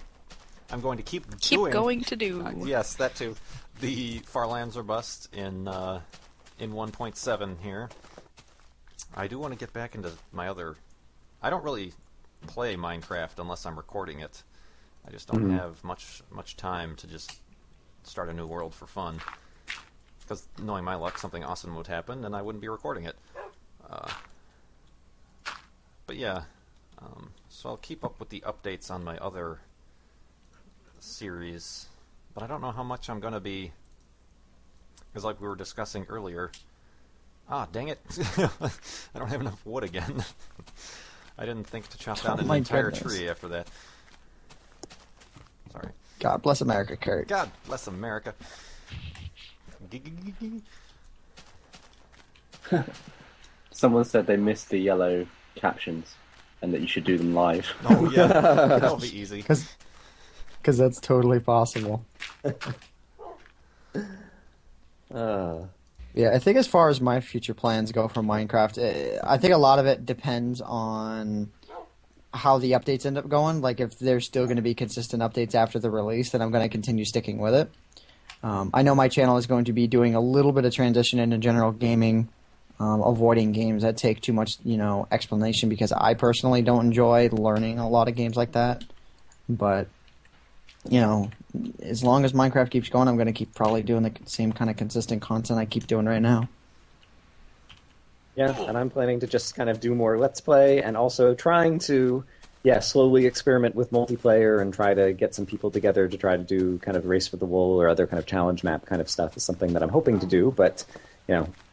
Keep doing. going to do. Yes, that too. The Farlands or Bust in 1.7 here. I do want to get back into my other. I don't really play Minecraft unless I'm recording it. I just don't have much time to just start a new world for fun. Because knowing my luck, something awesome would happen, and I wouldn't be recording it. But yeah, so I'll keep up with the updates on my other series, but I don't know how much I'm going to be, because like we were discussing earlier, dang it, I don't have enough wood again. I didn't think to chop down an my entire goodness. tree after that. Sorry. God bless America, Kurt. God bless America. Someone said they missed the yellow captions, and that you should do them live. Oh yeah, that'll be easy. Because that's totally possible. Yeah, I think as far as my future plans go for Minecraft, I think a lot of it depends on how the updates end up going. Like, if there's still going to be consistent updates after the release, then I'm going to continue sticking with it. I know my channel is going to be doing a little bit of transition into general gaming, avoiding games that take too much, explanation, because I personally don't enjoy learning a lot of games like that. But as long as Minecraft keeps going, I'm going to keep probably doing the same kind of consistent content I keep doing right now. Yeah, and I'm planning to just kind of do more Let's Play, and also trying to, slowly experiment with multiplayer and try to get some people together to try to do kind of Race for the Wool or other kind of challenge map kind of stuff is something that I'm hoping to do, but,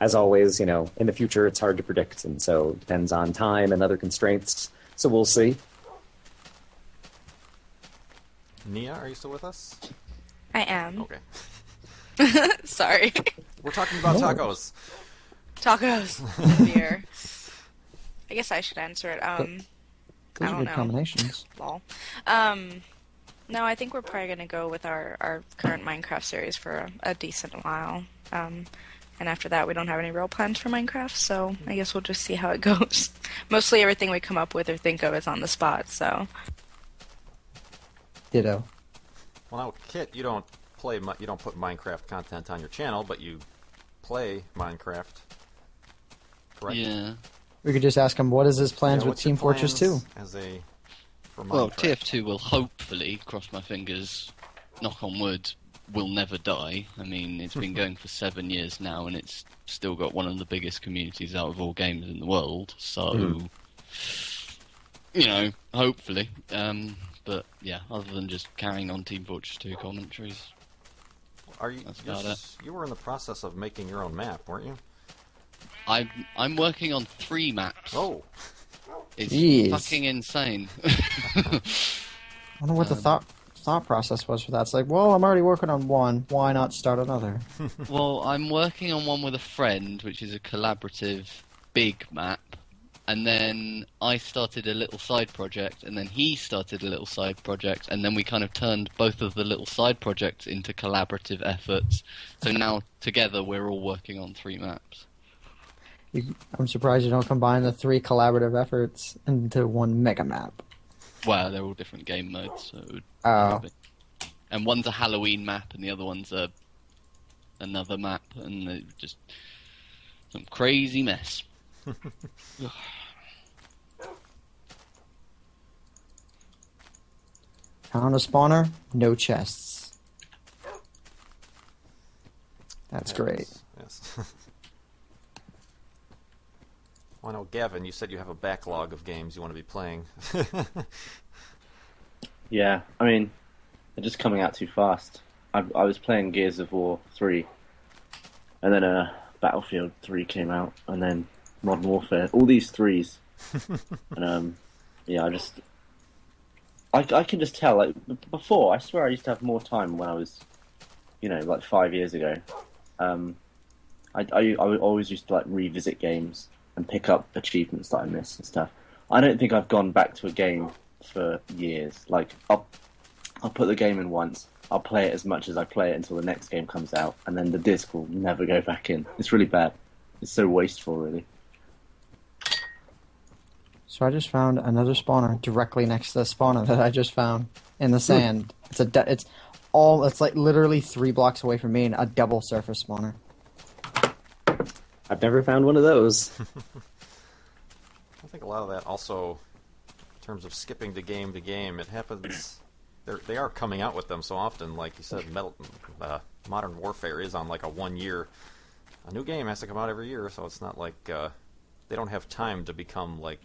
as always, in the future it's hard to predict, and so it depends on time and other constraints, so we'll see. Nia, are you still with us? I am. Okay. Sorry. We're talking about tacos. Tacos and beer. I guess I should answer it. Those I are don't good know. combinations. Lol. No, I think we're probably going to go with our current Minecraft series for a decent while. And after that, we don't have any real plans for Minecraft, so I guess we'll just see how it goes. Mostly everything we come up with or think of is on the spot, so. Ditto. Well, now, Kit, you don't put Minecraft content on your channel, but you play Minecraft, correct? Yeah. We could just ask him, what is his plans Yeah, with what's your Team Fortress 2? plans for Minecraft? Well, TF2 will hopefully, cross my fingers, knock on wood, will never die. I mean, it's been going for 7 years now, and it's still got one of the biggest communities out of all games in the world. So, hopefully. But yeah, other than just carrying on Team Fortress 2 commentaries. That's about it. You were in the process of making your own map, weren't you? I'm working on 3 maps. Oh, It's Jeez. fucking insane. I wonder what the thought process was for that. It's like, well, I'm already working on one. Why not start another? Well, I'm working on one with a friend, which is a collaborative big map. And then I started a little side project, and then he started a little side project, and then we kind of turned both of the little side projects into collaborative efforts. So now, together, we're all working on 3 maps. I'm surprised you don't combine the 3 collaborative efforts into one mega map. Well, they're all different game modes. So Oh. and one's a Halloween map, and the other one's another map, and they're just some crazy mess. Found a spawner, no chests. That's great. Yes. Well, I know, Gavin, you said you have a backlog of games you want to be playing. Yeah, I mean, they're just coming out too fast. I was playing Gears of War 3, and then Battlefield 3 came out, and then Modern Warfare. All these threes, and yeah, I can just tell. Like before, I swear I used to have more time when I was, like 5 years ago. I always used to like revisit games and pick up achievements that I missed and stuff. I don't think I've gone back to a game for years. Like I'll put the game in once, I'll play it as much as I play it until the next game comes out, and then the disc will never go back in. It's really bad. It's so wasteful, really. So I just found another spawner directly next to the spawner that I just found in the sand. It's like literally 3 blocks away from me, and a double surface spawner. I've never found one of those. I think a lot of that also, in terms of skipping to game, it happens. They are coming out with them so often. Like you said, Modern Warfare is on like a 1 year. A new game has to come out every year, so it's not like they don't have time to become like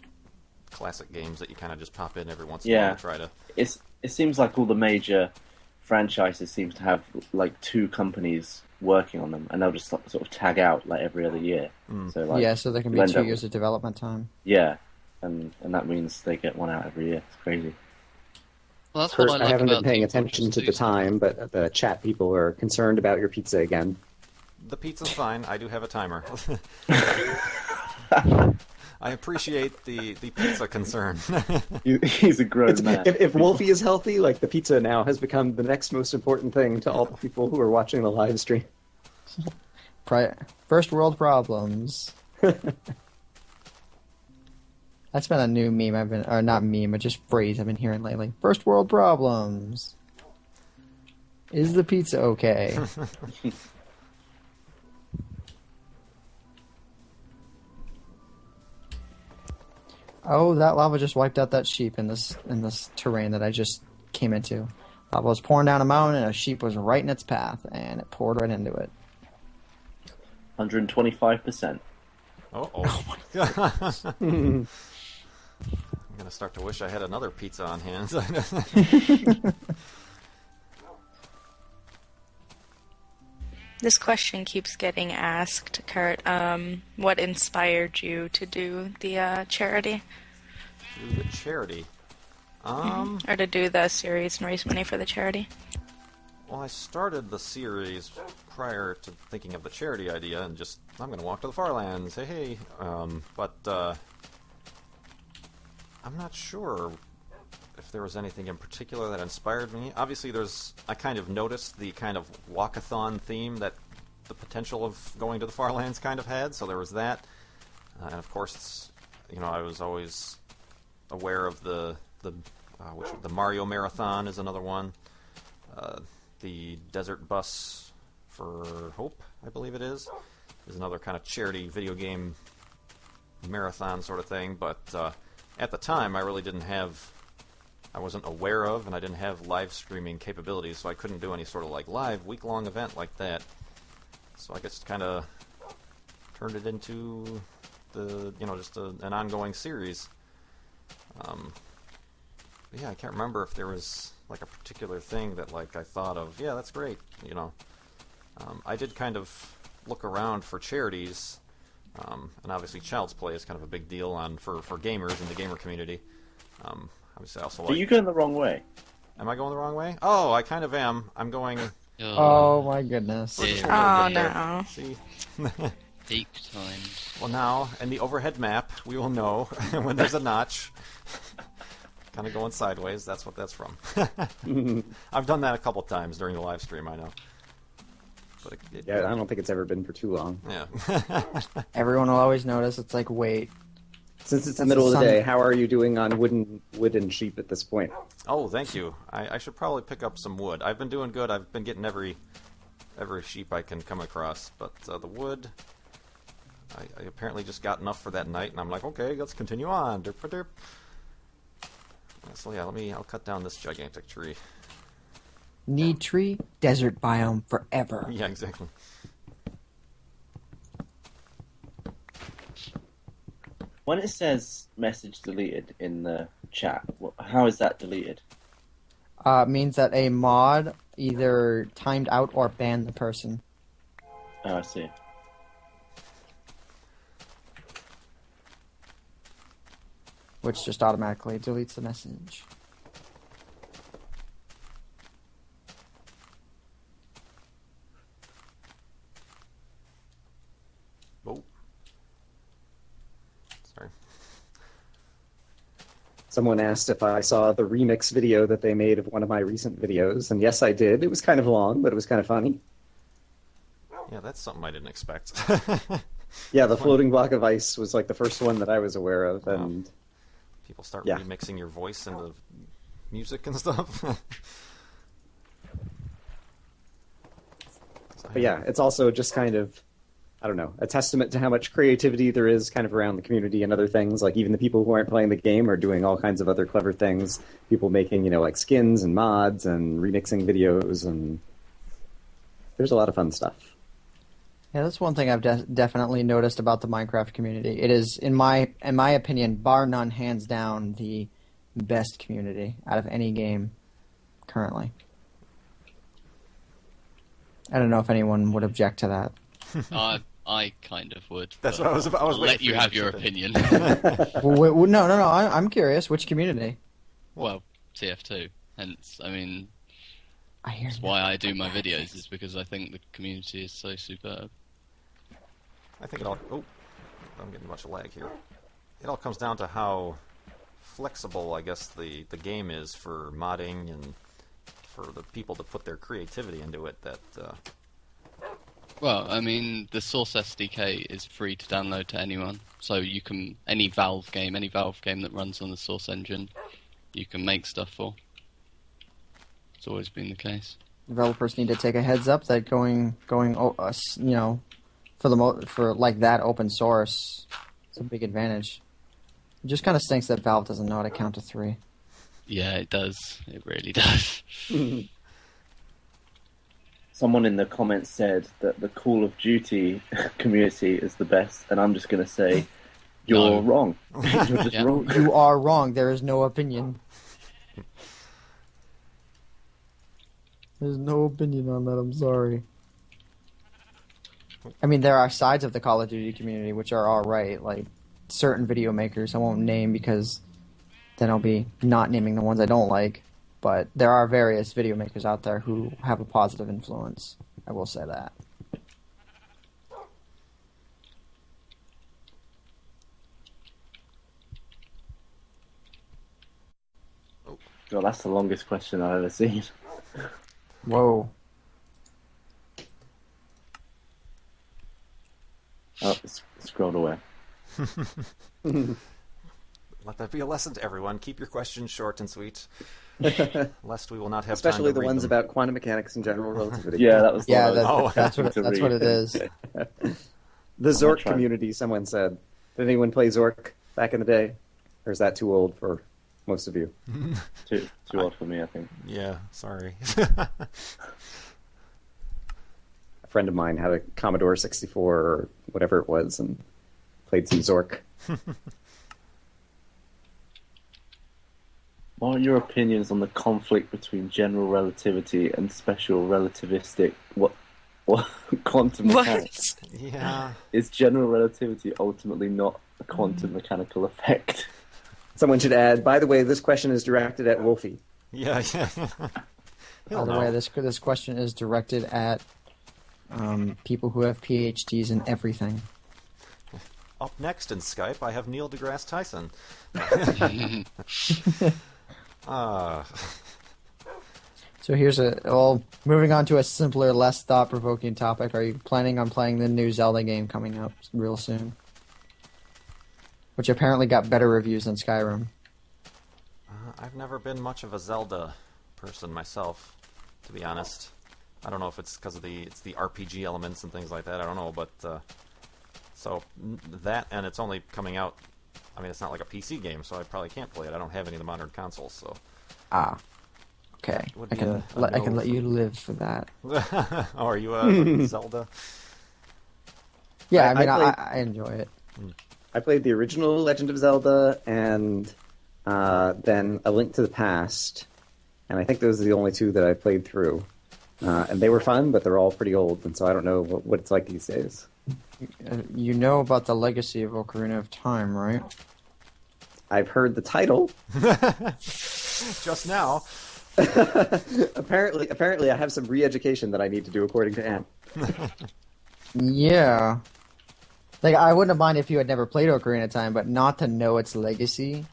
classic games that you kind of just pop in every once in a while to try to. It seems like all the major franchises seems to have like 2 companies working on them, and they'll just sort of tag out like every other year. So like, so there can be 2 years of development time. Yeah, and that means they get one out every year. It's crazy. Well, that's Kurt, what I like haven't about been paying Team attention Fortress to 2 the time, but the chat people are concerned about your pizza again. The pizza's fine. I do have a timer. I appreciate the pizza concern. He's a grown man. If Wolfie is healthy, like the pizza now has become the next most important thing to all the people who are watching the live stream. First world problems. That's been a new meme or not meme, but just phrase I've been hearing lately. First world problems. Is the pizza okay? Oh, that lava just wiped out that sheep in this terrain that I just came into. Lava was pouring down a mountain, and a sheep was right in its path, and it poured right into it. 125%. Uh-oh. I'm going to start to wish I had another pizza on hand. This question keeps getting asked, Kurt. What inspired you to do the charity? Do the charity? Or to do the series and raise money for the charity? Well, I started the series prior to thinking of the charity idea, and just, I'm going to walk to the far lands, hey. But I'm not sure if there was anything in particular that inspired me. Obviously, I kind of noticed the kind of walkathon theme that the potential of going to the far lands kind of had, so there was that. And of course, I was always aware of the Mario Marathon is another one. The Desert Bus for Hope, I believe it is another kind of charity video game marathon sort of thing. But at the time, I really I wasn't aware of, and I didn't have live streaming capabilities, so I couldn't do any sort of like live week-long event like that. So I guess kind of turned it into just an ongoing series. Yeah, I can't remember if there was like a particular thing that like I thought of. Yeah, that's great. I did kind of look around for charities, and obviously Child's Play is kind of a big deal for gamers in the gamer community. Obviously, I also Are you going the wrong way? Am I going the wrong way? Oh, I kind of am. I'm going. Oh my goodness! Oh no! See. Peak times. Well, now in the overhead map, we will know when there's a notch. Kind of going sideways. That's what that's from. I've done that a couple times during the live stream. I know. But I don't think it's ever been for too long. Yeah. Everyone will always notice. It's like, wait. Since it's the middle of the day, how are you doing on wooden sheep at this point? Oh, thank you. I should probably pick up some wood. I've been doing good. I've been getting every sheep I can come across. But the wood, I apparently just got enough for that night, and I'm like, okay, let's continue on. Derp, derp. So yeah, I'll cut down this gigantic tree. Need tree, desert biome forever. Yeah, exactly. When it says message deleted in the chat, how is that deleted? Means that a mod either timed out or banned the person. Oh, I see. Which just automatically deletes the message. Oh. Sorry. Someone asked if I saw the remix video that they made of one of my recent videos, and yes, I did. It was kind of long, but it was kind of funny. Yeah, that's something I didn't expect. Yeah, the floating block of ice was like the first one that I was aware of, and People start Yeah. remixing your voice into music and stuff. but yeah, it's also just kind of, I don't know, a testament to how much creativity there is kind of around the community and other things. Like even the people who aren't playing the game are doing all kinds of other clever things. People making, like skins and mods and remixing videos, and there's a lot of fun stuff. Yeah, that's one thing I've definitely noticed about the Minecraft community. It is, in my opinion, bar none, hands down, the best community out of any game currently. I don't know if anyone would object to that. I kind of would. That's but what I was about. I was I'll waiting let for you to have your chip in. opinion. Well, no. I'm curious. Which community? Well, TF2. Hence, I mean, I hear that's why I do my videos, is because I think the community is so superb. I think it all. Oh, I'm getting much lag here. It all comes down to how flexible, I guess, the game is for modding and for the people to put their creativity into it. That Well, I mean, the Source SDK is free to download to anyone, so you can any Valve game that runs on the Source engine, you can make stuff for. It's always been the case. Developers need to take a heads up that going, for like that open source, it's a big advantage. It just kind of stinks that Valve doesn't know how to count to 3. Yeah, it does. It really does. Someone in the comments said that the Call of Duty community is the best, and I'm just going to say, you're No. wrong. You're just Yeah. wrong. You are wrong. There is no opinion. There's no opinion on that. I'm sorry. I mean, there are sides of the Call of Duty community which are all right, like certain video makers I won't name because then I'll be not naming the ones I don't like. But there are various video makers out there who have a positive influence. I will say that. God, that's the longest question I've ever seen. Whoa. Oh, it's scrolled away. let that be a lesson to everyone. Keep your questions short and sweet, lest we will not have Especially time to the read ones them. about quantum mechanics and general relativity. Yeah, that was the Yeah, one I was that's what expecting to it read. is. The Zork try. community, someone said. Did anyone play Zork back in the day? Or is that too old for most of you? Too old for me, I think. Yeah, sorry. A friend of mine had a Commodore 64 or whatever it was and played some Zork. What are your opinions on the conflict between general relativity and special relativistic what quantum mechanics? Yeah. Is general relativity ultimately not a quantum mechanical effect? Someone should add, by the way, this question is directed at Wolfie. Yeah. By the way, this question is directed at people who have PhDs in everything. Up next in Skype, I have Neil deGrasse Tyson. So moving on to a simpler, less thought-provoking topic. Are you planning on playing the new Zelda game coming up real soon? Which apparently got better reviews than Skyrim. I've never been much of a Zelda person myself, to be honest. I don't know if it's because of the RPG elements and things like that. I don't know, but so that, and it's only coming out. I mean, it's not like a PC game, so I probably can't play it. I don't have any of the modern consoles, so. Okay. Would I be can a let no you for- live for that. Oh, are you a Zelda? Yeah, I I mean, played- I enjoy it. I played the original Legend of Zelda and then A Link to the Past. and I think those are the only two that I've played through. And they were fun, but they're all pretty old, and so I don't know what it's like these days. You know about the legacy of Ocarina of Time, right? I've heard the title. Just now. Apparently, I have some re-education that I need to do according to Ant. Yeah. Like, I wouldn't have minded if you had never played Ocarina of Time, but not to know its legacy.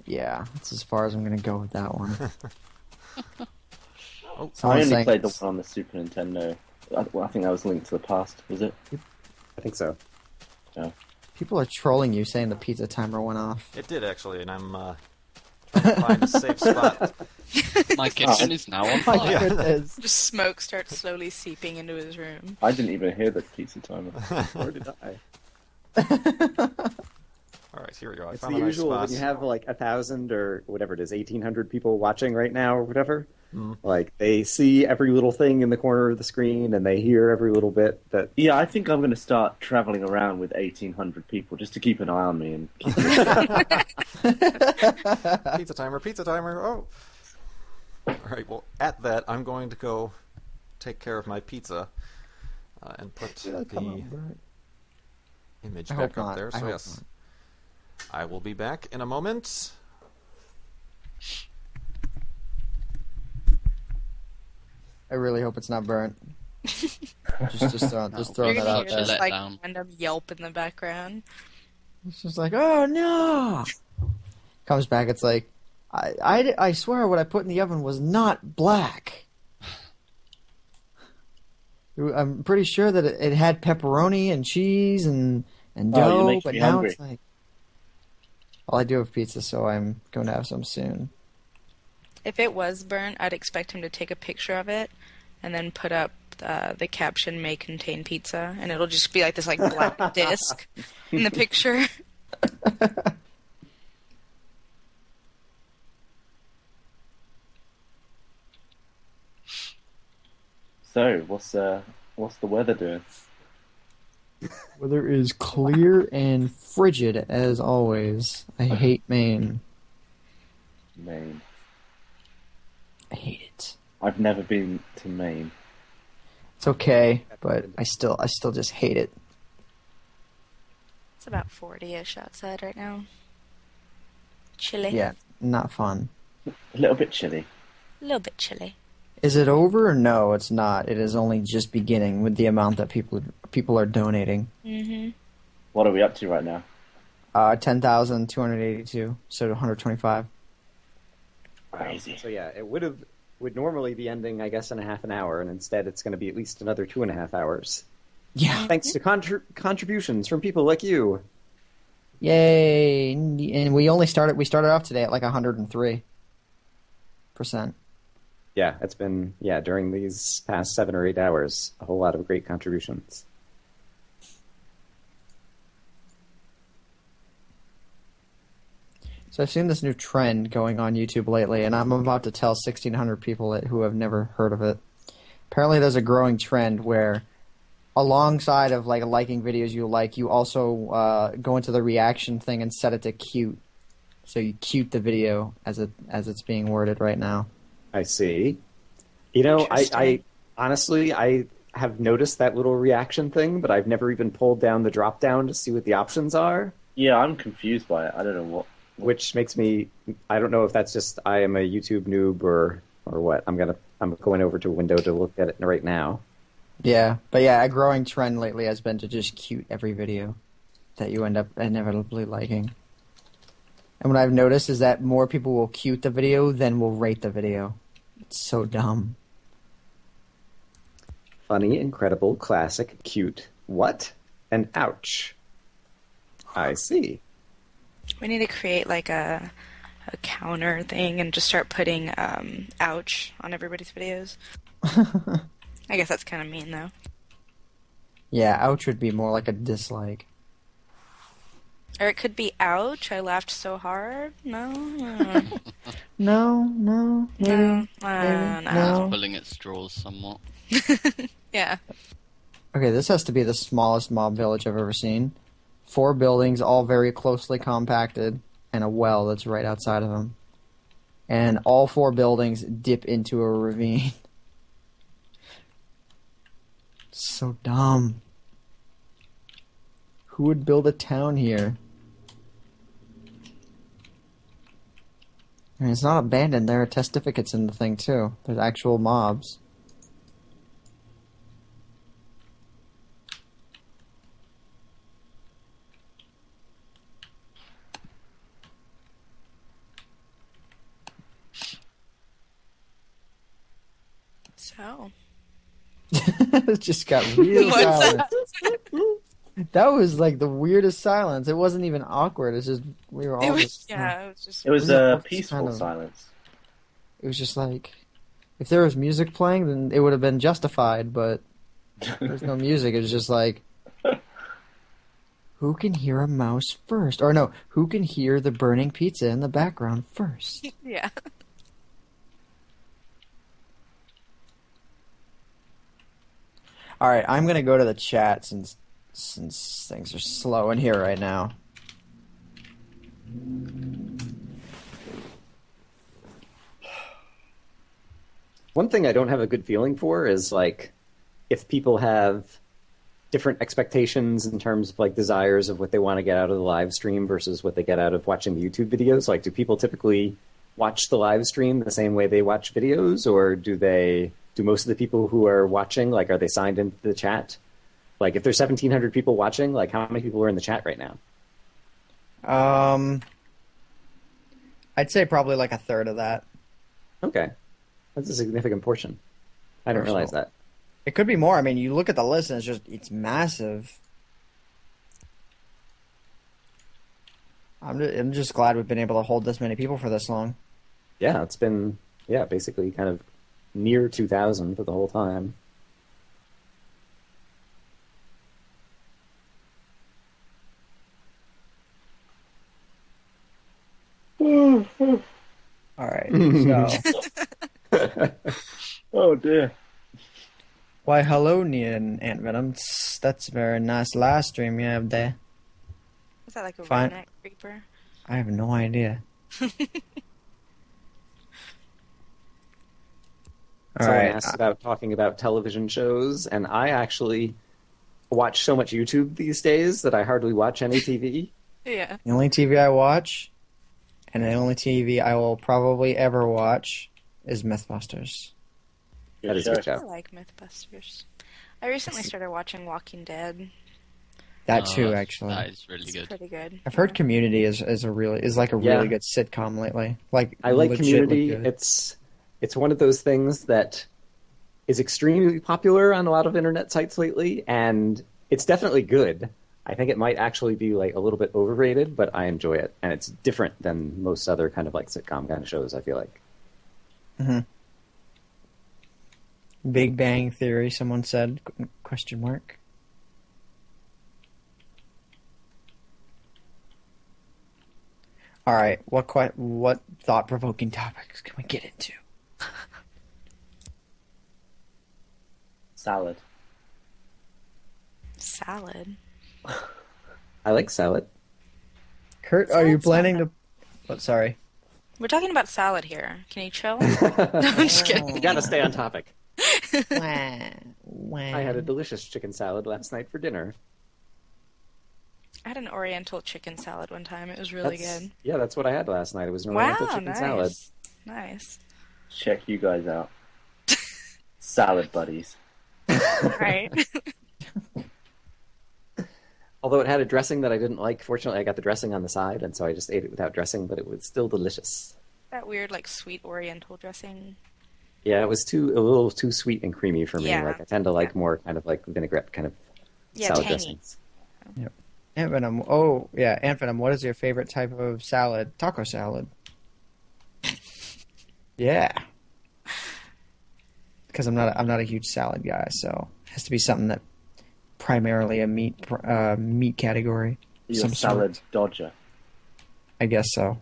Yeah, that's as far as I'm gonna go with that one. Oh, I only played the one on the Super Nintendo. I think that was Link to the Past, was it? I think so. Yeah. People are trolling you saying the pizza timer went off. it did actually, and I'm trying to find a safe spot. My kitchen is now on My fire. goodness. Just smoke starts slowly seeping into his room. I didn't even hear the pizza timer. Or did I? All right, here we go. I It's found the a nice usual spot. when you have like 1,000 or whatever it is, 1,800 people watching right now or whatever. Like they see every little thing in the corner of the screen and they hear every little bit that. Yeah, I think I'm going to start travelling around with 1,800 people just to keep an eye on me and keep Pizza timer, pizza timer. Oh. All right. Well, at that, I'm going to go take care of my pizza and put the image I back hope up not. there. I So hope yes, I will be back in a moment. I really hope it's not burnt. just throwing You're that gonna out hear there. just Let like down. random yelp in the background. It's just like, oh no! Comes back, it's like, I swear what I put in the oven was not black. I'm pretty sure that it had pepperoni and cheese and you're dough, making but me now hungry. it's like... Well, I do have pizza, so I'm going to have some soon. If it was burnt, I'd expect him to take a picture of it and then put up the caption "may contain pizza," and it'll just be like this like black disc in the picture. So, what's the weather doing? Weather is clear and frigid as always. I hate Maine. Maine. I hate it. I've never been to Maine. It's okay, but I still just hate it. It's about 40-ish outside right now. Chilly. Yeah, not fun. A little bit chilly. A little bit chilly. Is it over? No, it's not. It is only just beginning with the amount that people are donating. Mm-hmm. What are we up to right now? 10,282, so 125. Crazy. So yeah, it would normally be ending, I guess, in a half an hour, and instead it's going to be at least another 2.5 hours. Yeah. Thanks to contributions from people like you. Yay! And we started off today at like 103%. Yeah, it's been, during these past 7 or 8 hours, a whole lot of great contributions. So I've seen this new trend going on YouTube lately, and I'm about to tell 1,600 people who have never heard of it. Apparently there's a growing trend where alongside of like liking videos you like, you also go into the reaction thing and set it to cute. So you cute the video as it's being worded right now. I see. You know, I Interesting. honestly, I have noticed that little reaction thing, but I've never even pulled down the drop down to see what the options are, Yeah, I'm confused by it. I don't know what. which makes me, I don't know if that's just I am a YouTube noob or what. I'm going over to a window to look at it right now. Yeah, but yeah, a growing trend lately has been to just cute every video that you end up inevitably liking. And what I've noticed is that more people will cute the video than will rate the video. It's so dumb. Funny, incredible, classic, cute, what? And ouch. I see. We need to create like a counter thing and just start putting ouch on everybody's videos. I guess that's kind of mean though. Yeah, ouch would be more like a dislike. Or it could be ouch, I laughed so hard. No. No, maybe. No. No. Pulling at straws somewhat. Yeah. Okay, this has to be the smallest mob village I've ever seen. 4 buildings, all very closely compacted, and a well that's right outside of them. And all 4 buildings dip into a ravine. So dumb. Who would build a town here? I mean, it's not abandoned. There are testificates in the thing, too. There's actual mobs. So. It just got real What's silent. That was like the weirdest silence. It wasn't even awkward. It's just we were all It was, just yeah, it was just. It was It a was peaceful kind of- silence. It was just like if there was music playing, then it would have been justified. But there's no music. It was just like, who can hear a mouse first? Or no, who can hear the burning pizza in the background first? Yeah. All right, I'm gonna go to the chat since things are slow in here right now. One thing I don't have a good feeling for is like if people have different expectations in terms of like desires of what they want to get out of the live stream versus what they get out of watching the YouTube videos. Like, do people typically watch the live stream the same way they watch videos, or do most of the people who are watching, like, are they signed into the chat? Like, if there's 1,700 people watching, like, how many people are in the chat right now? I'd say probably like a third of that. Okay, that's a significant portion. I didn't realize that. It could be more. I mean, you look at the list and it's massive. I'm just glad we've been able to hold this many people for this long. Yeah, it's been basically kind of near 2,000 for the whole time. All right, so Oh dear. why hello, Nian Ant Venom. That's a very nice live stream you have there. Was that like a Fine. redneck creeper? I have no idea. All Someone right, asked about talking about television shows, and I actually watch so much YouTube these days that I hardly watch any TV. Yeah. the only TV I watch, and the only TV I will probably ever watch, is MythBusters. That is a good I show. like Mythbusters. I recently started watching Walking Dead. That Oh, too, that's- actually. That is really It's good. pretty good. I've heard Community is like a Yeah. really good sitcom lately. Like I like legitly Community. good. It's one of those things that is extremely popular on a lot of internet sites lately, and it's definitely good. I think it might actually be like a little bit overrated, but I enjoy it, and it's different than most other kind of like sitcom kind of shows, I feel like. Big Bang Theory, someone said, question mark. All right, what thought-provoking topics can we get into? Salad. Salad. I like salad. Kurt, are you Sounds planning like to... Oh, sorry. We're talking about salad here. Can you chill? No, I'm just kidding. We gotta stay on topic. I I had a delicious chicken salad last night for dinner. I had an Oriental chicken salad one time. It was really good. Yeah, that's what I had last night. It was an Oriental Wow, chicken nice. salad. Nice. Check you guys out. Salad buddies. Right. Although it had a dressing that I didn't like. Fortunately, I got the dressing on the side, and so I just ate it without dressing, but it was still delicious. That weird, like, sweet Oriental dressing. Yeah, it was a little too sweet and creamy for me. Yeah. Like I tend to like more kind of like vinaigrette kind of Yeah, salad tangy. dressings. Ant Venom. Oh, yeah, Ant Venom. What is your favorite type of salad? Taco salad. Yeah. Because I'm not a huge salad guy, so it has to be something that primarily a meat category. You're Some a salad sort. dodger. I guess so.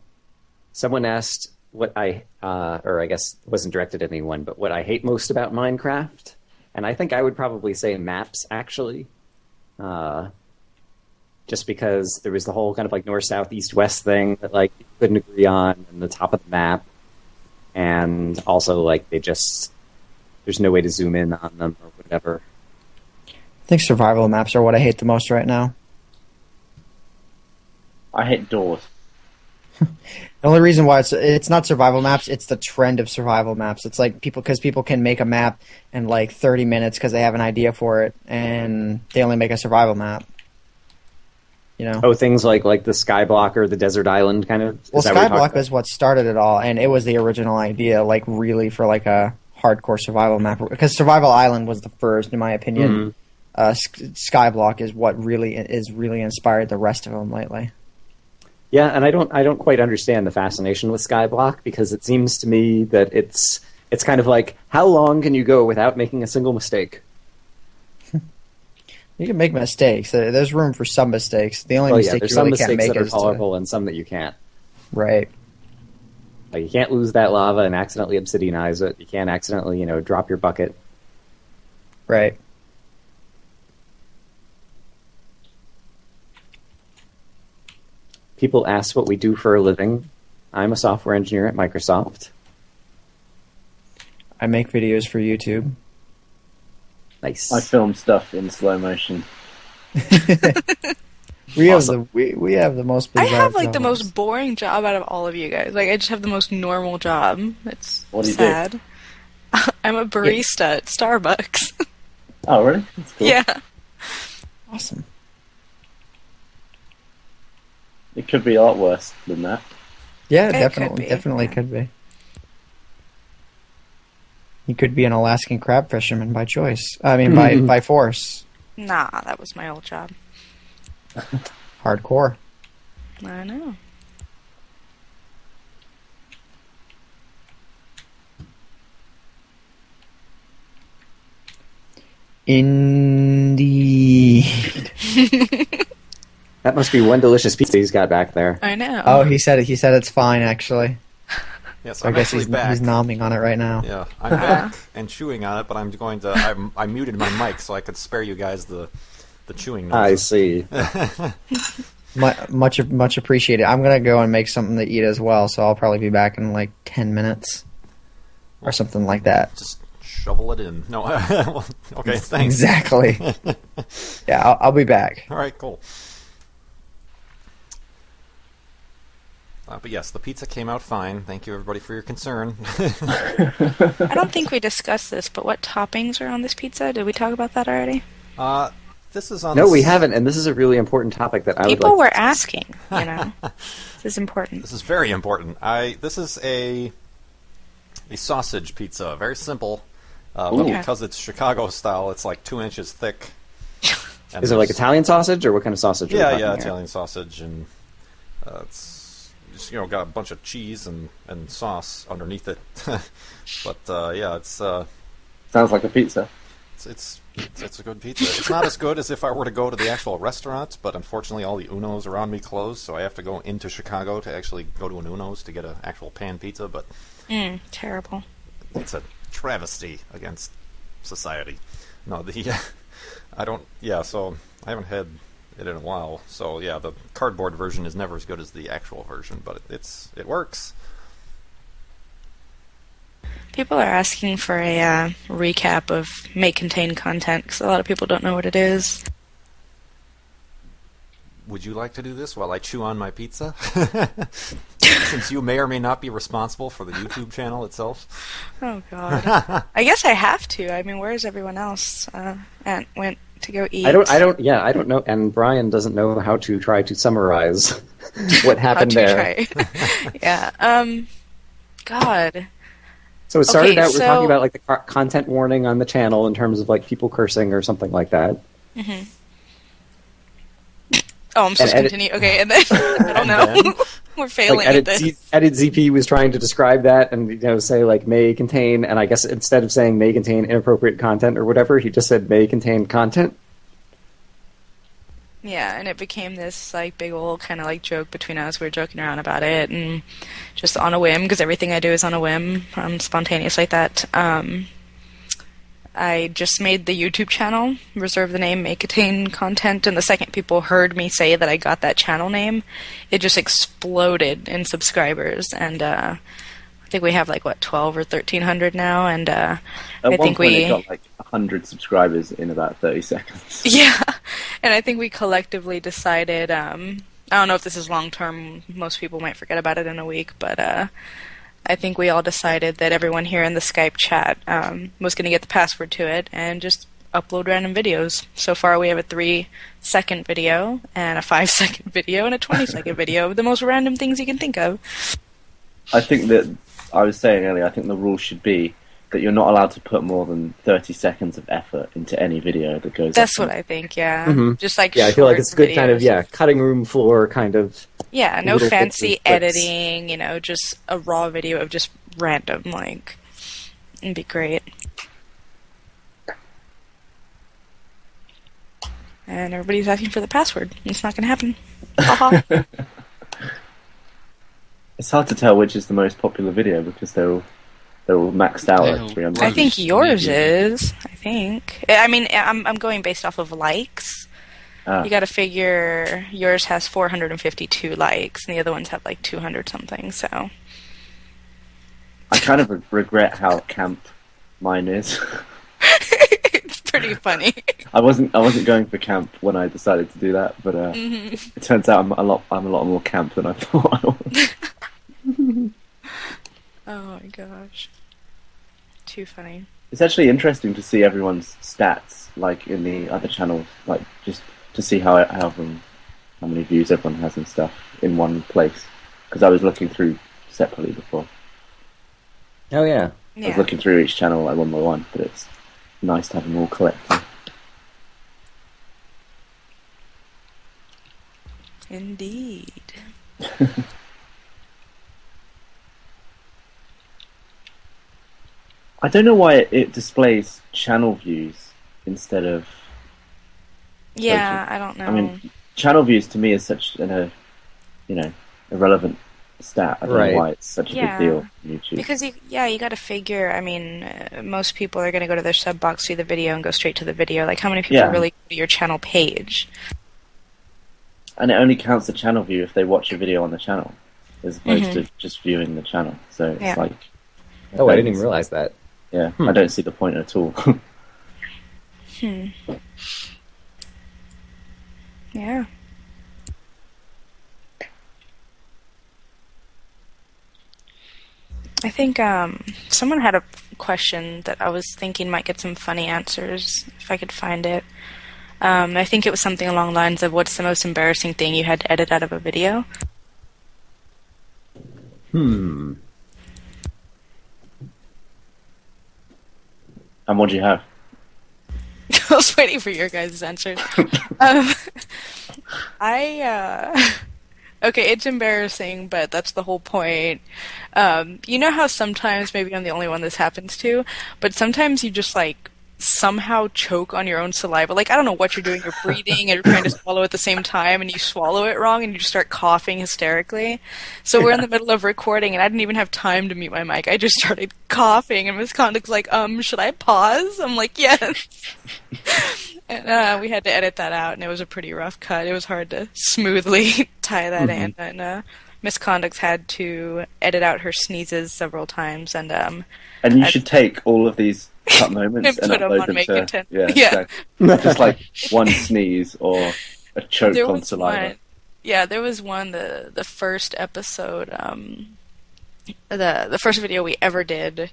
Someone asked what or I guess it wasn't directed at anyone, but what I hate most about Minecraft, and I think I would probably say maps, actually. just because there was the whole kind of like north, south, east, west thing that like you couldn't agree on in the top of the map, and also like there's no way to zoom in on them or whatever. I think survival maps are what I hate the most right now. I hate doors. The only reason why it's not survival maps, it's the trend of survival maps. It's like people can make a map in like 30 minutes because they have an idea for it, and they only make a survival map. You know? Oh, things like the Skyblock or the Desert Island kind of. Well, Skyblock is what started it all, and it was the original idea, like really for like a hardcore survival map. Because Survival Island was the first, in my opinion. Skyblock is what really inspired the rest of them lately. Yeah, and I don't quite understand the fascination with Skyblock, because it seems to me that it's kind of like, how long can you go without making a single mistake? You can make mistakes. There's room for some mistakes. The only mistake there's you some really can't mistakes make that are is tolerable and some that you can't. Right. Like, you can't lose that lava and accidentally obsidianize it. You can't accidentally, drop your bucket. Right. People ask what we do for a living. I'm a software engineer at Microsoft. I make videos for YouTube. Nice. I film stuff in slow motion. We have the most bizarre I have like the jobs. most boring job out of all of you guys. Like I just have the most normal job. It's What do you sad. do? I'm a barista at Starbucks. Oh, really? That's cool. Yeah. Awesome. It could be a lot worse than that. Yeah, It definitely could be. could be. You could be an Alaskan crab fisherman by choice. I mean, by force. Nah, that was my old job. Hardcore. I know. Indeed. That must be one delicious pizza he's got back there. I know. Oh, he said it's fine actually. Yes, I I'm guess actually he's back. nomming on it right now. Yeah, I'm back and chewing on it, but I'm going to. I muted my mic so I could spare you guys the chewing I noises. see. Much appreciated. I'm gonna go and make something to eat as well, so I'll probably be back in like 10 minutes or something like that. Just shovel it in. No, okay, thanks. Exactly. Yeah, I'll be back. All right, cool. But yes, the pizza came out fine. Thank you, everybody, for your concern. I don't think we discussed this, but what toppings are on this pizza? Did we talk about that already? This is on. No, we haven't, and this is a really important topic that I would People like. were asking, you know. This is important. This is very important. This is a sausage pizza. Very simple, but Okay. because it's Chicago style, it's like 2 inches thick. And Is it like there's- Italian sausage, or what kind of sausage? are we Yeah, talking yeah, here? Italian sausage, and it's just got a bunch of cheese and sauce underneath it. But yeah, it's Sounds like a pizza. it's a good pizza. It's not as good as if I were to go to the actual restaurant, but unfortunately all the Unos around me closed, so I have to go into Chicago to actually go to an Uno's to get an actual pan pizza. But Terrible. it's a travesty against society. No, I don't. Yeah, so I haven't had it in a while. So yeah, the cardboard version is never as good as the actual version, but it works. People are asking for a recap of may contain content because a lot of people don't know what it is. Would you like to do this while I chew on my pizza? Since you may or may not be responsible for the YouTube channel itself. Oh God. I guess I have to. I mean, where's everyone else? Ant went to go eat. I don't know. And Brian doesn't know how to try to summarize what happened How to there. try. Yeah. God. So it started Okay, out, we're so- talking about like the content warning on the channel in terms of like people cursing or something like that. Oh, I'm supposed to edit- continue. Okay, and then I don't know. We're failing Like at edit, this. edit ZP was trying to describe that and say like may contain, and I guess instead of saying may contain inappropriate content or whatever, he just said may contain content. Yeah, and it became this like big old kind of like joke between us. We were joking around about it, and just on a whim, because everything I do is on a whim. I'm spontaneous like that. I just made the YouTube channel, reserve the name, make attain content, and the second people heard me say that I got that channel name, it just exploded in subscribers, and I think we have like, what, 12 or 1,300 now, and At I one think point we... it got like 100 subscribers in about 30 seconds. Yeah, and I think we collectively decided, I don't know if this is long-term, most people might forget about it in a week, but I think we all decided that everyone here in the Skype chat was going to get the password to it and just upload random videos. So far we have a 3-second video, and a 5-second video, and a 20-second video, the most random things you can think of. I think that, I was saying earlier, I think the rule should be that you're not allowed to put more than 30 seconds of effort into any video that goes That's up. what I think, yeah. Mhm. Just like Yeah, I feel like it's good videos. kind of, cutting room floor kind of. Yeah, no little bits fancy and clips. editing, just a raw video of just random, it'd be great. And everybody's asking for the password. It's not gonna happen. Haha. It's hard to tell which is the most popular video because they're all maxed out They're all- at 300. I think yours Maybe. is. I think. I mean, I'm going based off of likes. Ah. You got to figure yours has 452 likes, and the other ones have like 200 something. So I kind of regret how camp mine is. it's pretty funny. I wasn't going for camp when I decided to do that, but Mm-hmm. it turns out I'm a lot more camp than I thought I was. Oh my gosh, too funny. It's actually interesting to see everyone's stats, like in the other channels, like just to see how many views everyone has and stuff in one place. Because I was looking through separately before. Oh, yeah. I was Yeah. looking through each channel like one by one, but it's nice to have them all collected. Indeed. I don't know why it displays channel views instead of. Yeah, I don't know. I mean, channel views to me is such an irrelevant stat. I don't Right. know why it's such a Yeah. big deal on YouTube. Because you got to figure. I mean, most people are going to go to their sub box, see the video, and go straight to the video. Like, how many people Yeah. really go to your channel page? And it only counts the channel view if they watch a video on the channel, as opposed Mhm. to just viewing the channel. So it's Yeah. like, Oh, I didn't even realize that. Yeah, I don't see the point at all. Yeah. I think someone had a question that I was thinking might get some funny answers if I could find it. I think it was something along the lines of, what's the most embarrassing thing you had to edit out of a video? And what do you have? I was waiting for your guys' answers. Okay, it's embarrassing, but that's the whole point. You know how sometimes, maybe I'm the only one this happens to, but sometimes you just, somehow choke on your own saliva. I don't know what you're doing. You're breathing and you're trying to swallow at the same time, and you swallow it wrong, and you just start coughing hysterically. So we're in the middle of recording, and I didn't even have time to mute my mic. I just started coughing, and Misconduct's like, should I pause? I'm like, yes. And we had to edit that out, and it was a pretty rough cut. It was hard to smoothly tie that in, and Misconduct's had to edit out her sneezes several times, and you should take all of these cut moments and put 'em upload on them Make to Content. yeah, Yeah. exactly. Just like one sneeze or a choke there on was saliva. one. Yeah, there was one. The first episode, the first video we ever did.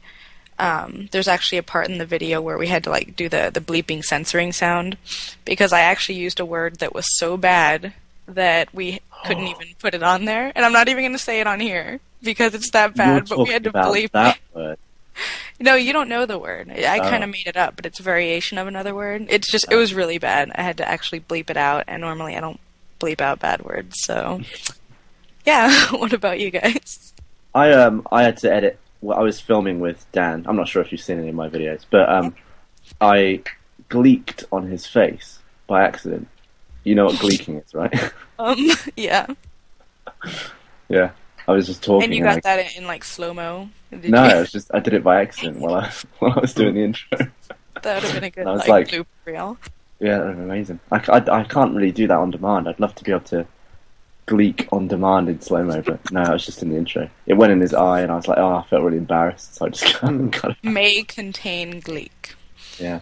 There's actually a part in the video where we had to do the bleeping censoring sound, because I actually used a word that was so bad that we couldn't even put it on there, and I'm not even going to say it on here because it's that bad. You're But we had to talking about bleep that it. word. No, you don't know the word. I Oh. kind of made it up, but it's a variation of another word. It's just, it was really bad. I had to actually bleep it out, and normally I don't bleep out bad words, so. Yeah, what about you guys? I had to edit. Well, I was filming with Dan. I'm not sure if you've seen any of my videos, but I gleeked on his face by accident. You know what gleeking is, right? Yeah. Yeah. I was just talking. And you got that in slow-mo? No, I did it by accident while I was doing the intro. That would have been a good I was like like- loop reel. Yeah, that was amazing. I can't really do that on demand. I'd love to be able to gleek on demand in slow-mo, but no, it was just in the intro. It went in his eye, and I was like, oh, I felt really embarrassed, so I just cut it. May contain gleek. Yeah.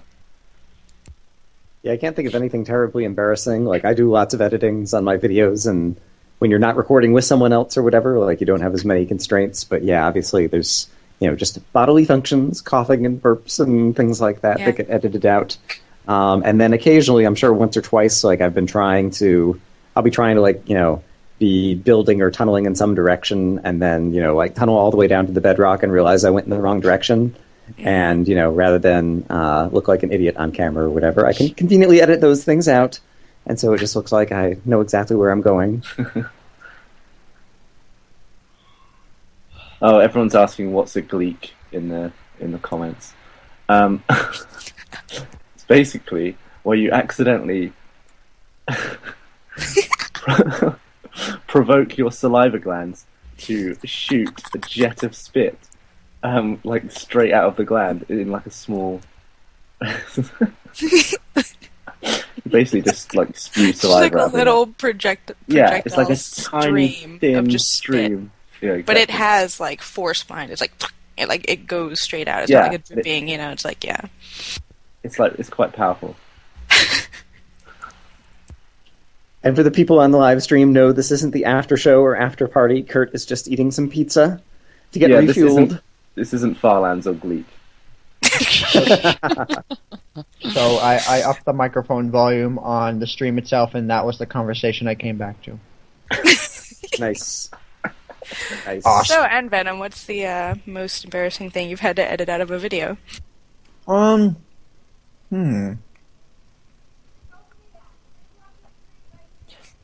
Yeah, I can't think of anything terribly embarrassing. Like, I do lots of editings on my videos, and when you're not recording with someone else or whatever, like, you don't have as many constraints. But yeah, obviously there's, just bodily functions, coughing and burps and things like that that get edited out. And then occasionally, I'm sure once or twice, like, I'll be trying to, like, be building or tunneling in some direction, and then, like, tunnel all the way down to the bedrock and realize I went in the wrong direction. And, rather than look like an idiot on camera or whatever, I can conveniently edit those things out. And so it just looks like I know exactly where I'm going. Oh, everyone's asking what's a gleek in the comments. It's basically where you accidentally provoke your saliva glands to shoot a jet of spit, like straight out of the gland in like a small. Basically, just like spew saliva. Just like a little projectile. Yeah, it's like a tiny stream thin of just stream. Yeah, exactly. But it has like force behind it. It's like it goes straight out. It's Yeah, not like a dripping. It's like It's quite powerful. And for the people on the live stream, no, this isn't the after show or after party. Kurt is just eating some pizza to get refueled. This isn't Farlands or Gleek. So I upped the microphone volume on the stream itself, and that was the conversation I came back to. Nice. Nice. Awesome. So, and Venom, what's the most embarrassing thing you've had to edit out of a video?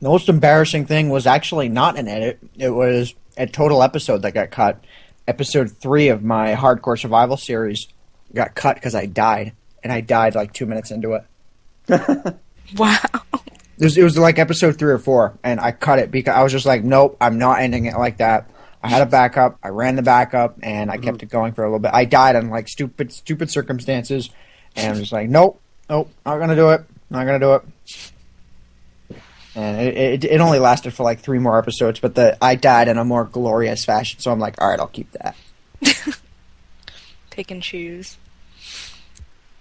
The most embarrassing thing was actually not an edit. It was a total episode that got cut. Episode 3 of my hardcore survival series got cut because I died. And I died like 2 minutes into it. Wow. It was like episode 3 or 4, and I cut it because I was just like, nope, I'm not ending it like that. I had a backup, I ran the backup, and I kept it going for a little bit. I died on like stupid circumstances, and I'm just like, nope, not gonna do it. And it only lasted for like 3 more episodes, but I died in a more glorious fashion, so I'm like, alright, I'll keep that. Pick and choose.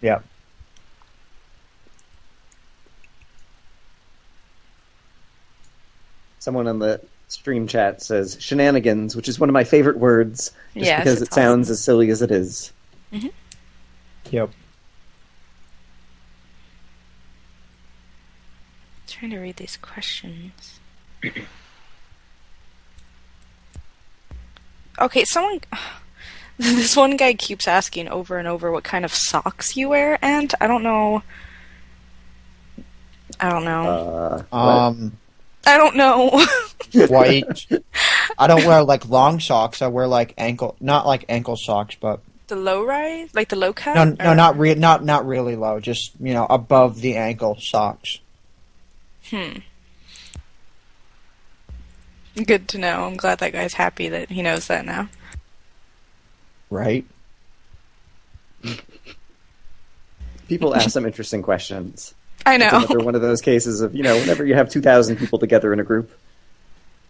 Yep. Someone on the stream chat says shenanigans, which is one of my favorite words, just Yes, because it's it sounds as silly as it is. Mm-hmm. Yep. Trying to read these questions. Okay, this one guy keeps asking over and over what kind of socks you wear, and I don't know. What? I don't know. White. I don't wear like long socks. I wear like not like ankle socks, but The low rise, like the low cut. no, or- not really low. Just above the ankle socks. Good to know. I'm glad that guy's happy that he knows that now. Right. People ask some interesting questions. I It's know. another one of those cases of, whenever you have 2,000 people together in a group.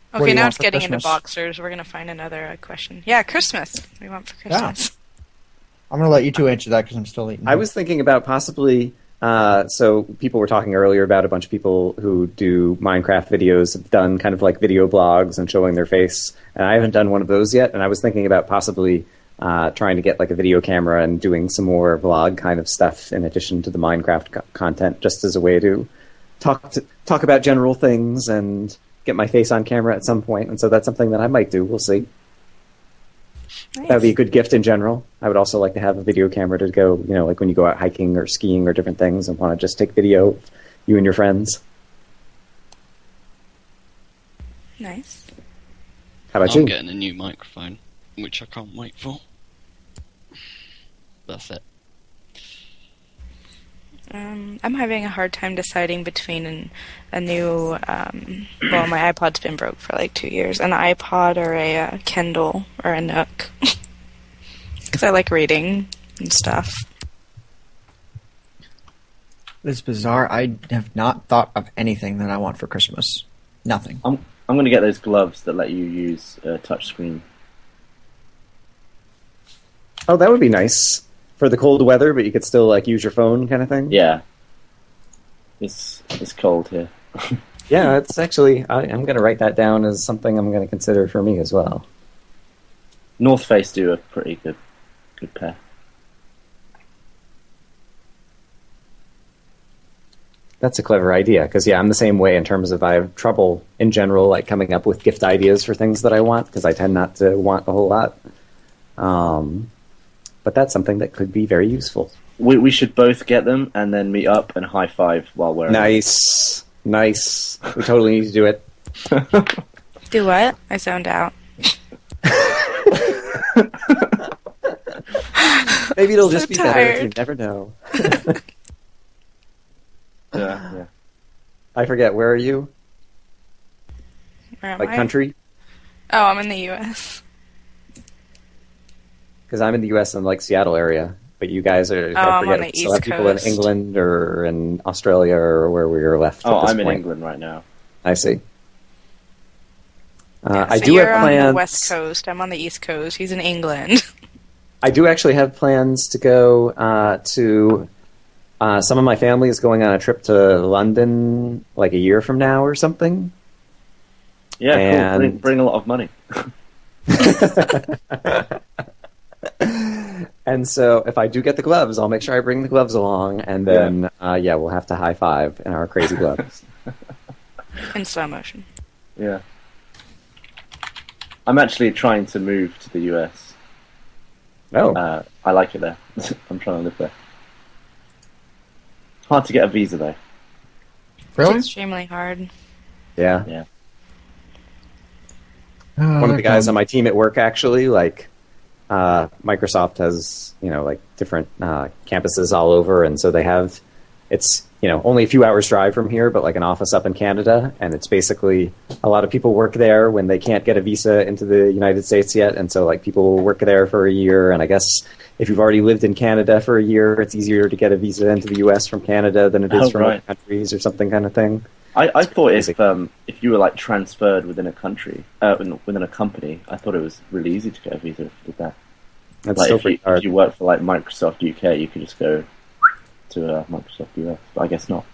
What do Okay, you now want it's for getting Christmas? into boxers. We're gonna find another question. Yeah, Christmas. We want for Christmas. I'm gonna let you two answer that because I'm still eating. I was thinking about possibly, so people were talking earlier about a bunch of people who do Minecraft videos, have done kind of like video blogs and showing their face, and I haven't done one of those yet, and I was thinking about possibly trying to get like a video camera and doing some more vlog kind of stuff in addition to the Minecraft content, just as a way to talk about general things and get my face on camera at some point. And so that's something that I might do. We'll see. Nice. That would be a good gift in general. I would also like to have a video camera to go, like when you go out hiking or skiing or different things and want to just take video of you and your friends. Nice. How about I'm you? getting a new microphone, which I can't wait for. That's it. I'm having a hard time deciding between a new. Well, my iPod's been broke for like 2 years. An iPod or a Kindle or a Nook. Because I like reading and stuff. It's bizarre. I have not thought of anything that I want for Christmas. Nothing. I'm going to get those gloves that let you use a touchscreen. Oh, that would be nice for the cold weather, but you could still like use your phone, kind of thing. Yeah, it's cold here. Yeah, it's actually. I'm going to write that down as something I'm going to consider for me as well. North Face do a pretty good pair. That's a clever idea, because I'm the same way in terms of I have trouble in general, like coming up with gift ideas for things that I want, because I tend not to want a whole lot. But that's something that could be very useful. We should both get them and then meet up and high five while wearing them. Nice. We totally need to do it. Do what? I zoned out. Maybe it'll So just be better. You tired. never know. Yeah. I forget. Where are you? Where am Like I? country? Oh, I'm in the U.S. Because I'm in the U.S. and like Seattle area, but you guys are. I I'm forget, on the still have East people Coast. in England or in Australia or where we are left. Oh, at this I'm in point. England right now. I see. Yeah, I so do you're have on plans. the West Coast. I'm on the East Coast. He's in England. I do actually have plans to go to. Some of my family is going on a trip to London like a year from now or something. Yeah, cool. And- Bring a lot of money. And so if I do get the gloves, I'll make sure I bring the gloves along, and then we'll have to high five in our crazy gloves. In slow motion. Yeah. I'm actually trying to move to the US. Oh, I like it there. I'm trying to live there. Hard to get a visa though. Really? It's extremely hard. yeah. Yeah. One of the guys on my team at work actually, like, Microsoft has, like different campuses all over, and so they have, it's, only a few hours drive from here, but like an office up in Canada, and it's basically a lot of people work there when they can't get a visa into the United States yet, and so like people will work there for a year, and I guess if you've already lived in Canada for a year, it's easier to get a visa into the US from Canada than it is from other countries or something kind of thing. I thought if you were like transferred within a country, within a company, I thought it was really easy to get a visa if you did that. That's Like still if pretty hard. you work for like Microsoft UK, you could just go to Microsoft US, but I guess not.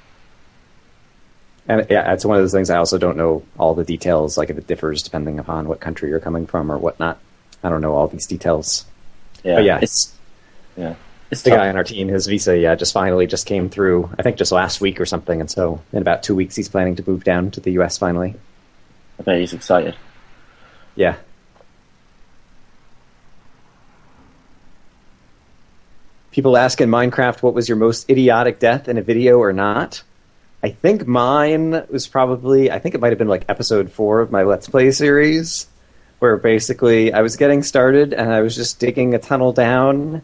And yeah, it's one of those things I also don't know all the details, like if it differs depending upon what country you're coming from or whatnot. I don't know all these details. Yeah, But yeah, it's the tough. guy on our team, his visa, just finally just came through, I think just last week or something, and so in about 2 weeks he's planning to move down to the US finally. I bet he's excited. Yeah. People ask in Minecraft, what was your most idiotic death in a video or not? I think mine was probably, I think it might have been like episode 4 of my Let's Play series, where basically I was getting started and I was just digging a tunnel down,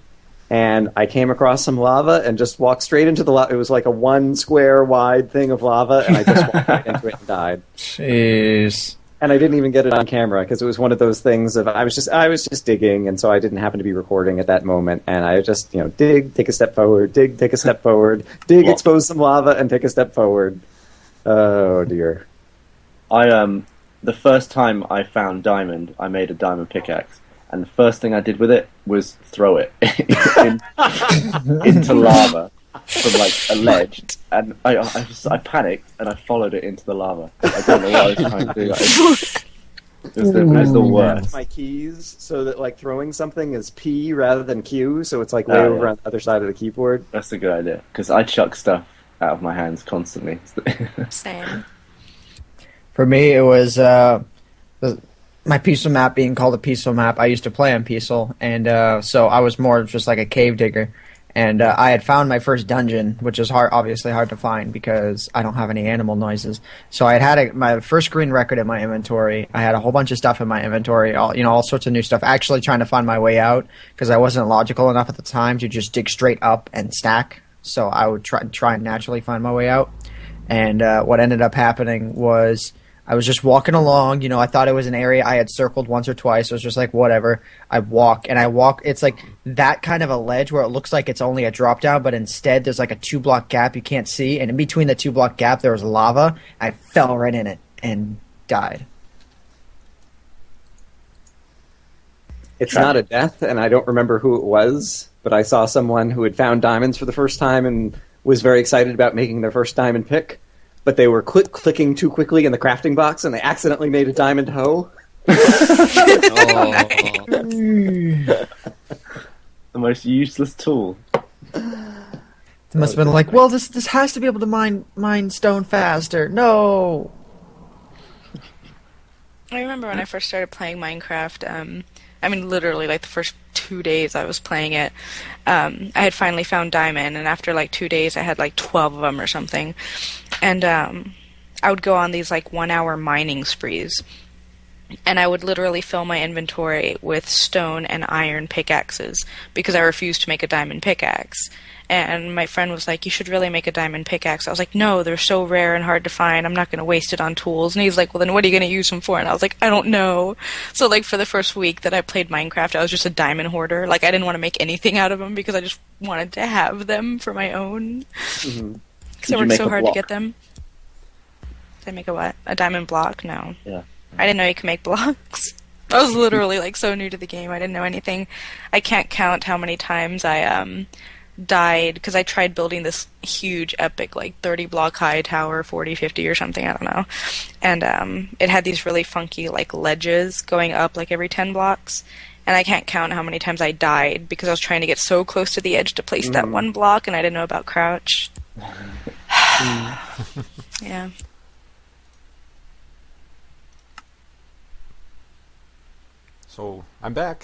and I came across some lava and just walked straight into the lava. It was like a 1 square wide thing of lava, and I just walked right into it and died. Jeez. And I didn't even get it on camera because it was one of those things of I was just digging, and so I didn't happen to be recording at that moment. And I just dig, take a step forward, dig, take a step forward, dig, Well- expose some lava, and take a step forward. Oh dear. The first time I found diamond, I made a diamond pickaxe, and the first thing I did with it was throw it into lava from like a ledge, and I panicked and I followed it into the lava. I don't know what I was trying to do. It was the worst. My keys so that like throwing something is P rather than Q, so it's like way Oh, over yeah. on the other side of the keyboard. That's a good idea because I chuck stuff out of my hands constantly. Same. For me, it was my peaceful map being called a peaceful map. I used to play on peaceful, and so I was more just like a cave digger. And I had found my first dungeon, which is obviously hard to find because I don't have any animal noises. So I had my first green record in my inventory. I had a whole bunch of stuff in my inventory, all sorts of new stuff. Actually, trying to find my way out because I wasn't logical enough at the time to just dig straight up and stack. So I would try and naturally find my way out. And what ended up happening was I was just walking along, I thought it was an area I had circled once or twice. I was just like, whatever. I walk. It's like that kind of a ledge where it looks like it's only a drop down, but instead there's like a 2-block gap you can't see. And in between the 2-block gap, there was lava. I fell right in it and died. It's not a death, and I don't remember who it was, but I saw someone who had found diamonds for the first time and was very excited about making their first diamond pick, but they were clicking too quickly in the crafting box, and they accidentally made a diamond hoe. The most useless tool. They must have been like, well, this has to be able to mine stone faster. No. I remember when I first started playing Minecraft, literally, like, the first 2 days I was playing it, I had finally found diamond, and after, like, 2 days, I had, like, 12 of them or something. And I would go on these, like, 1-hour mining sprees, and I would literally fill my inventory with stone and iron pickaxes, because I refused to make a diamond pickaxe. And my friend was like, you should really make a diamond pickaxe. I was like, no, they're so rare and hard to find. I'm not going to waste it on tools. And he's like, well, then what are you going to use them for? And I was like, I don't know. So, like, for the first week that I played Minecraft, I was just a diamond hoarder. Like, I didn't want to make anything out of them because I just wanted to have them for my own. Because I worked so hard to get them. Did I make a what? A diamond block? No. Yeah. I didn't know you could make blocks. I was literally, like, so new to the game. I didn't know anything. I can't count how many times I, died because I tried building this huge epic like 30 block high tower, 40, 50 or something, I don't know, and it had these really funky like ledges going up like every 10 blocks, and I can't count how many times I died because I was trying to get so close to the edge to place that one block and I didn't know about crouch. Yeah. So I'm back.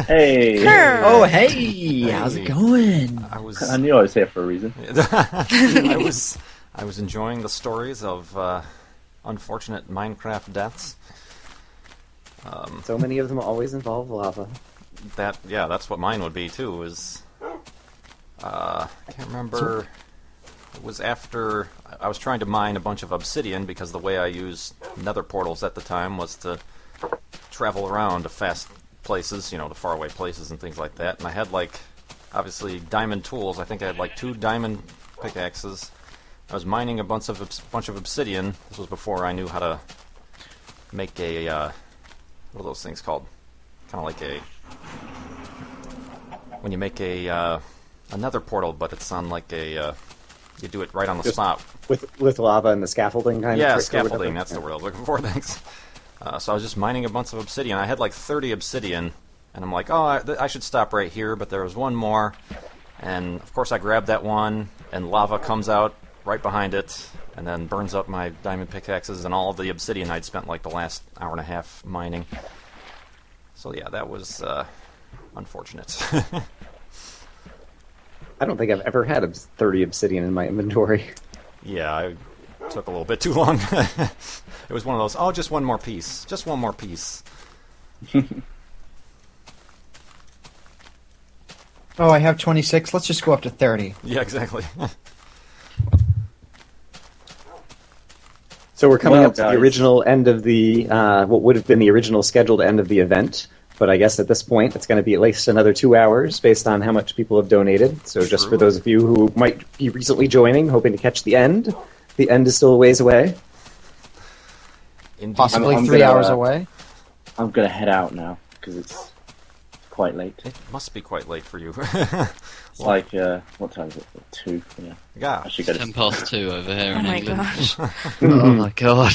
Hey. Oh, hey, how's it going? I knew I was here for a reason. I was enjoying the stories of unfortunate Minecraft deaths. So many of them always involve lava. That's what mine would be too. I can't remember. It was after I was trying to mine a bunch of obsidian because the way I used nether portals at the time was to travel around to fast places, to faraway places and things like that. And I had, like, obviously diamond tools. I think I had, like, 2 diamond pickaxes. I was mining a bunch of obsidian. This was before I knew how to make a, what are those things called? Kind of like when you make a nether portal, but it's on, like, you do it right on the spot. With lava and the scaffolding kind of Yeah, trick scaffolding, that's the word I was looking for, thanks. So I was just mining a bunch of obsidian. I had like 30 obsidian, and I'm like, oh, I should stop right here, but there was one more. And, of course, I grabbed that one, and lava comes out right behind it, and then burns up my diamond pickaxes and all of the obsidian I'd spent like the last hour and a half mining. So, yeah, that was unfortunate. I don't think I've ever had 30 obsidian in my inventory. Yeah, I took a little bit too long. It was one of those, just one more piece. Just one more piece. Oh, I have 26. Let's just go up to 30. Yeah, exactly. So we're coming up to the original end of the, what would have been the original scheduled end of the event. But I guess at this point it's going to be at least another 2 hours based on how much people have donated. So just for those of you who might be recently joining, hoping to catch the end is still a ways away. Indeed. Possibly 3 hours away. I'm going to head out now because it's quite late. It must be quite late for you. It's like, what time is it? 2? Yeah. Gosh. I should go to 10 past 2 over here Oh in my England. gosh. Oh my god.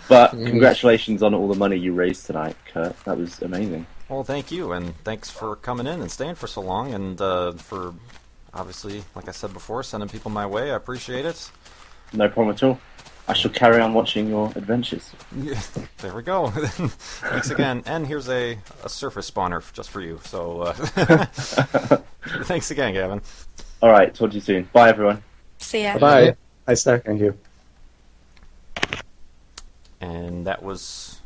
But congratulations on all the money you raised tonight, Kurt. That was amazing. Well, thank you, and thanks for coming in and staying for so long, and for, obviously, like I said before, sending people my way. I appreciate it. No problem at all. I shall carry on watching your adventures. Yeah, there we go. Thanks again. And here's a surface spawner just for you. So thanks again, Gavin. All right, talk to you soon. Bye, everyone. See ya. Bye. I stuck on you. And that was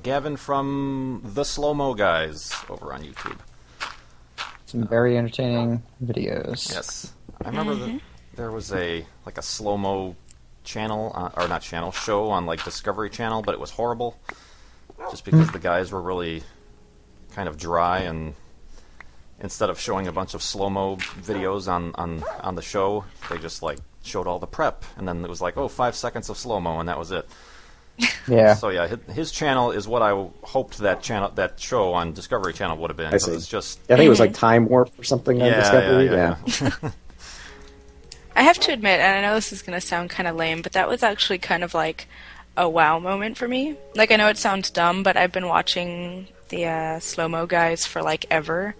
Gavin from the Slow Mo Guys over on YouTube. Some very entertaining videos. Yes, I remember that there was a slow mo channel, or not channel, show on like Discovery Channel, but it was horrible. Just because the guys were really kind of dry, and instead of showing a bunch of slow-mo videos on the show, they just like showed all the prep, and then it was like, 5 seconds of slow-mo, and that was it. Yeah. So yeah, his channel is what I hoped that show on Discovery Channel would have been. I see. It's just I think it was like Time Warp or something on Discovery. Yeah. I have to admit, and I know this is going to sound kind of lame, but that was actually kind of like a wow moment for me. Like, I know it sounds dumb, but I've been watching the slow-mo guys for like ever.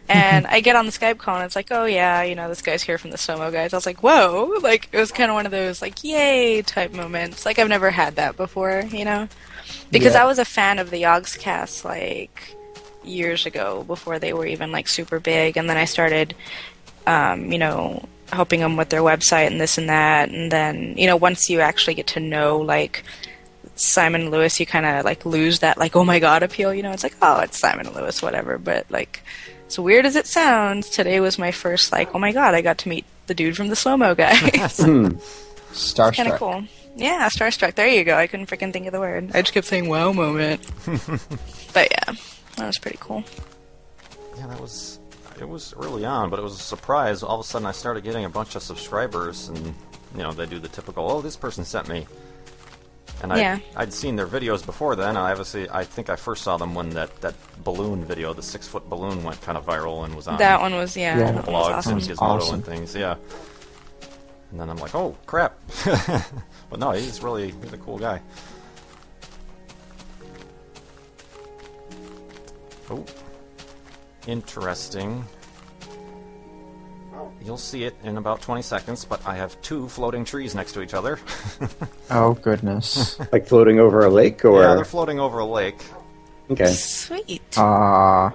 And I get on the Skype call and it's like, oh yeah, this guy's here from the slow-mo guys. I was like, whoa! Like, it was kind of one of those like, yay type moments. Like, I've never had that before, Because I was a fan of the Yogscast like years ago, before they were even like super big, and then I started helping them with their website and this and that, and then once you actually get to know like Simon and Lewis, you kind of like lose that like, oh my god appeal. It's like, oh, it's Simon and Lewis, whatever. But like, as weird as it sounds, today was my first like, oh my god, I got to meet the dude from the slow-mo guys. Starstruck. Kind of cool. Yeah, starstruck. There you go. I couldn't freaking think of the word. I just kept saying wow moment. But yeah, that was pretty cool. Yeah, it was early on, but it was a surprise. All of a sudden, I started getting a bunch of subscribers, and they do the typical, oh, this person sent me. And I'd seen their videos before then. And I think I first saw them when that balloon video, the 6-foot balloon, went kind of viral and was on. That one was blogs awesome. and Gizmodo and things. Yeah. And then I'm like, oh crap! But no, he's a cool guy. Oh, interesting. You'll see it in about 20 seconds, but I have 2 floating trees next to each other. Oh, goodness. Like floating over a lake, or? Yeah, they're floating over a lake. Okay. Sweet. So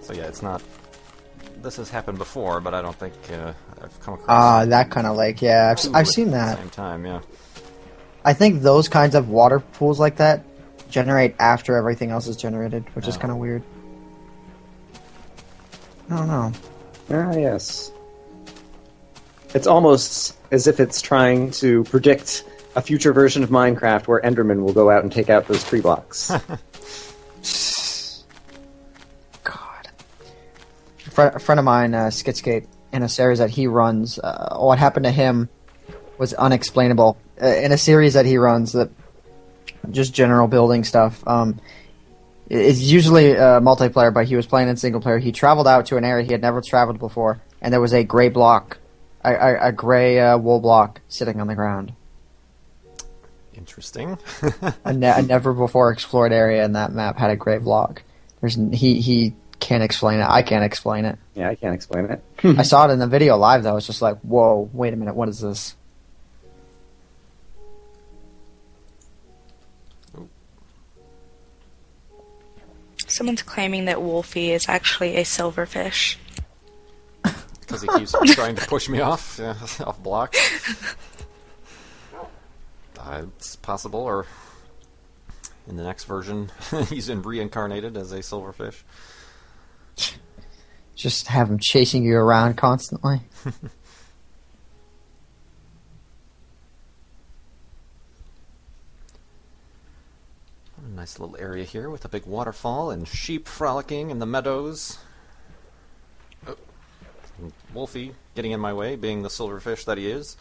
yeah, it's not... This has happened before, but I don't think I've come across... that kind of lake, yeah. I've seen that. At the same time, yeah. I think those kinds of water pools like that generate after everything else is generated, which is kind of weird. I don't know. Ah, yes. It's almost as if it's trying to predict a future version of Minecraft where Enderman will go out and take out those tree blocks. God. A friend of mine, Skitscape, in a series that he runs, what happened to him was unexplainable. In a series that he runs, that just general building stuff, it's usually multiplayer, but he was playing in single player. He traveled out to an area he had never traveled before, and there was a gray block, a gray wool block sitting on the ground. Interesting. a never before explored area in that map had a gray block. He can't explain it. I can't explain it. Yeah, I can't explain it. I saw it in the video live, though. It's just like, whoa, wait a minute, what is this? Someone's claiming that Wolfie is actually a silverfish. Because he keeps trying to push me off block. It's possible, or in the next version, he's reincarnated as a silverfish. Just have him chasing you around constantly. A nice little area here with a big waterfall and sheep frolicking in the meadows. Oh. And Wolfie getting in my way, being the silverfish that he is.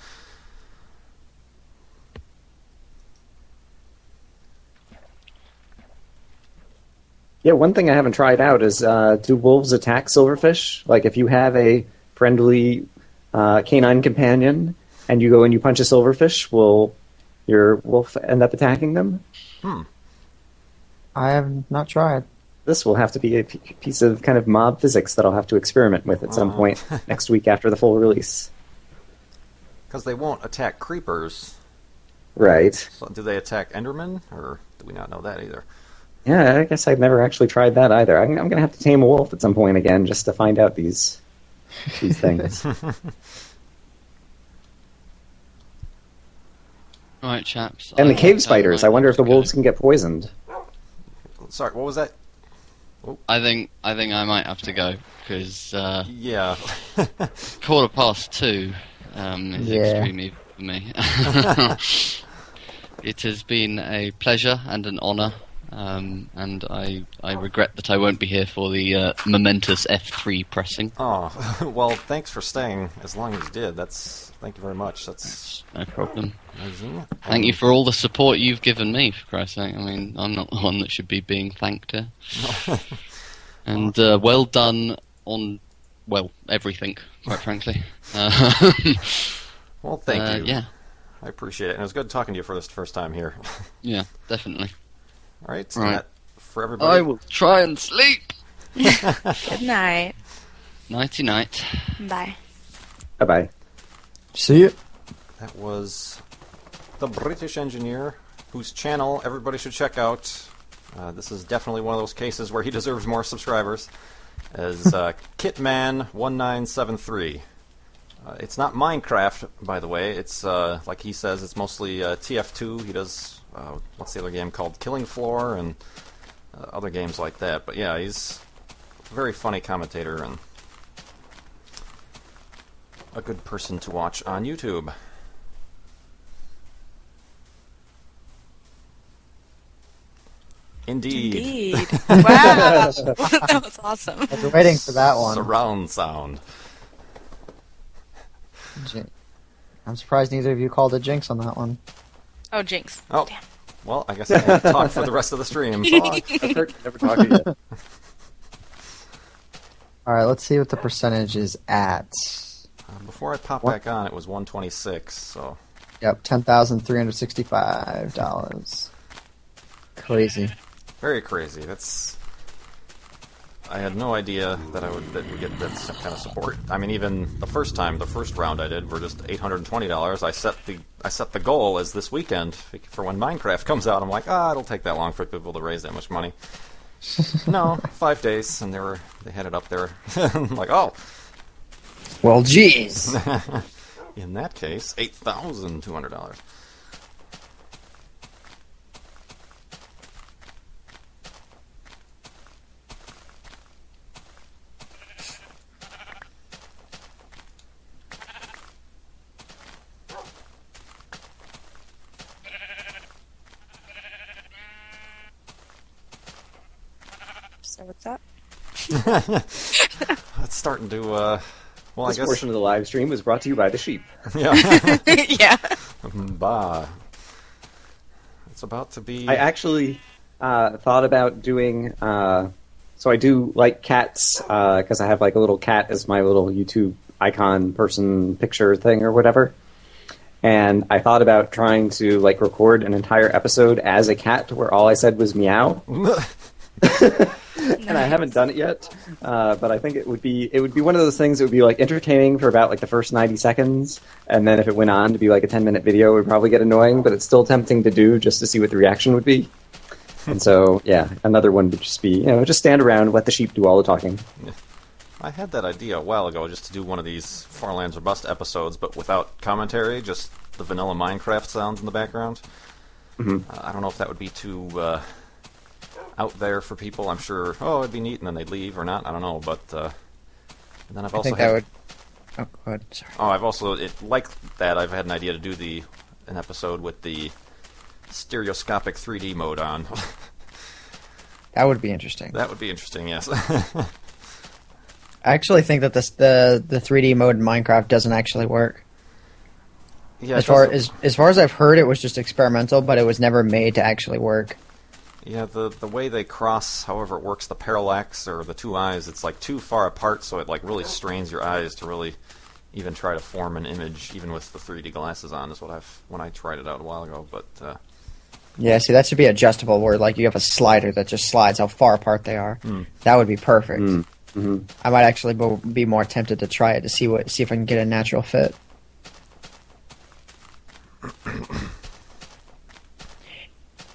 Yeah, one thing I haven't tried out is, do wolves attack silverfish? Like, if you have a friendly canine companion and you go and you punch a silverfish, will your wolf end up attacking them? I have not tried. This will have to be a piece of kind of mob physics that I'll have to experiment with at some point next week after the full release. Because they won't attack creepers. Right. So do they attack Endermen, or do we not know that either? Yeah, I guess I've never actually tried that either. I'm going to have to tame a wolf at some point again just to find out these things. Right, chaps. And the cave spiders. I wonder if the wolves can get poisoned. Sorry, what was that? I think I might have to go because yeah, 2:15 is extremely for me. It has been a pleasure and an honour, and I regret that I won't be here for the momentous F3 pressing. Oh, well, thanks for staying as long as you did. Thank you very much. That's No problem. amazing. Thank you for all the support you've given me, for Christ's sake. I mean, I'm not the one that should be being thanked here. And well done on, well, everything, quite frankly. Well, thank you. Yeah. I appreciate it. And it was good talking to you for this first time here. Yeah, definitely. All right. Right. That, for everybody. I will try and sleep. Good night. Nighty-night. Bye. Bye-bye. See you. That was the British engineer whose channel everybody should check out. This is definitely one of those cases where he deserves more subscribers. As Kitman1973. It's not Minecraft, by the way. It's, like he says, it's mostly TF2. He does, what's the other game called? Killing Floor and other games like that. But yeah, he's a very funny commentator and a good person to watch on YouTube. Indeed. Wow. That was awesome. I was waiting for that one. Surround sound. I'm surprised neither of you called a jinx on that one. Oh, Jinx. Oh, Damn. well, I guess I can't talk for the rest of the stream. So I've heard never talk to you. Alright, let's see what the percentage is at. before I pop back on, it was 126. So Yep, $10,365. Crazy. very crazy. I had no idea that we get that kind of support. I mean, even the first round I did, were just $820. I set the goal as this weekend for when Minecraft comes out. I'm like, it'll take that long for people to raise that much money. No, 5 days, and they had it up there. I'm like, oh. Well, geez. In that case, $8,200. So what's up? That's starting to, well, This I guess... portion of the live stream was brought to you by the sheep. Yeah. Yeah. Bah. It's about to be... I actually thought about doing... so I do like cats, because I have like a little cat as my little YouTube icon person picture thing or whatever. And I thought about trying to like record an entire episode as a cat where all I said was meow. And I haven't done it yet, but I think it would be one of those things that would be like entertaining for about like the first 90 seconds, and then if it went on to be like a 10-minute video, it would probably get annoying, but it's still tempting to do just to see what the reaction would be. And so, yeah, another one would just be, just stand around, let the sheep do all the talking. I had that idea a while ago, just to do one of these Far Lands or Bust episodes, but without commentary, just the vanilla Minecraft sounds in the background. Mm-hmm. I don't know if that would be too out there for people. I'm sure, it'd be neat, and then they'd leave or not. I don't know, but and then I've I also think that would... Oh, go ahead. Sorry. I've also like that. I've had an idea to do an episode with the stereoscopic 3D mode on. That would be interesting. That would be interesting, yes. I actually think that the 3D mode in Minecraft doesn't actually work. Yeah, As far as I've heard, it was just experimental, but it was never made to actually work. Yeah, the way they cross, however it works, the parallax or the two eyes, it's like too far apart, so it like really strains your eyes to really even try to form an image, even with the 3D glasses on. Is when I tried it out a while ago. But Yeah, see, that should be adjustable, where like you have a slider that just slides how far apart they are. That would be perfect. Mm-hmm. I might actually be more tempted to try it to see if I can get a natural fit.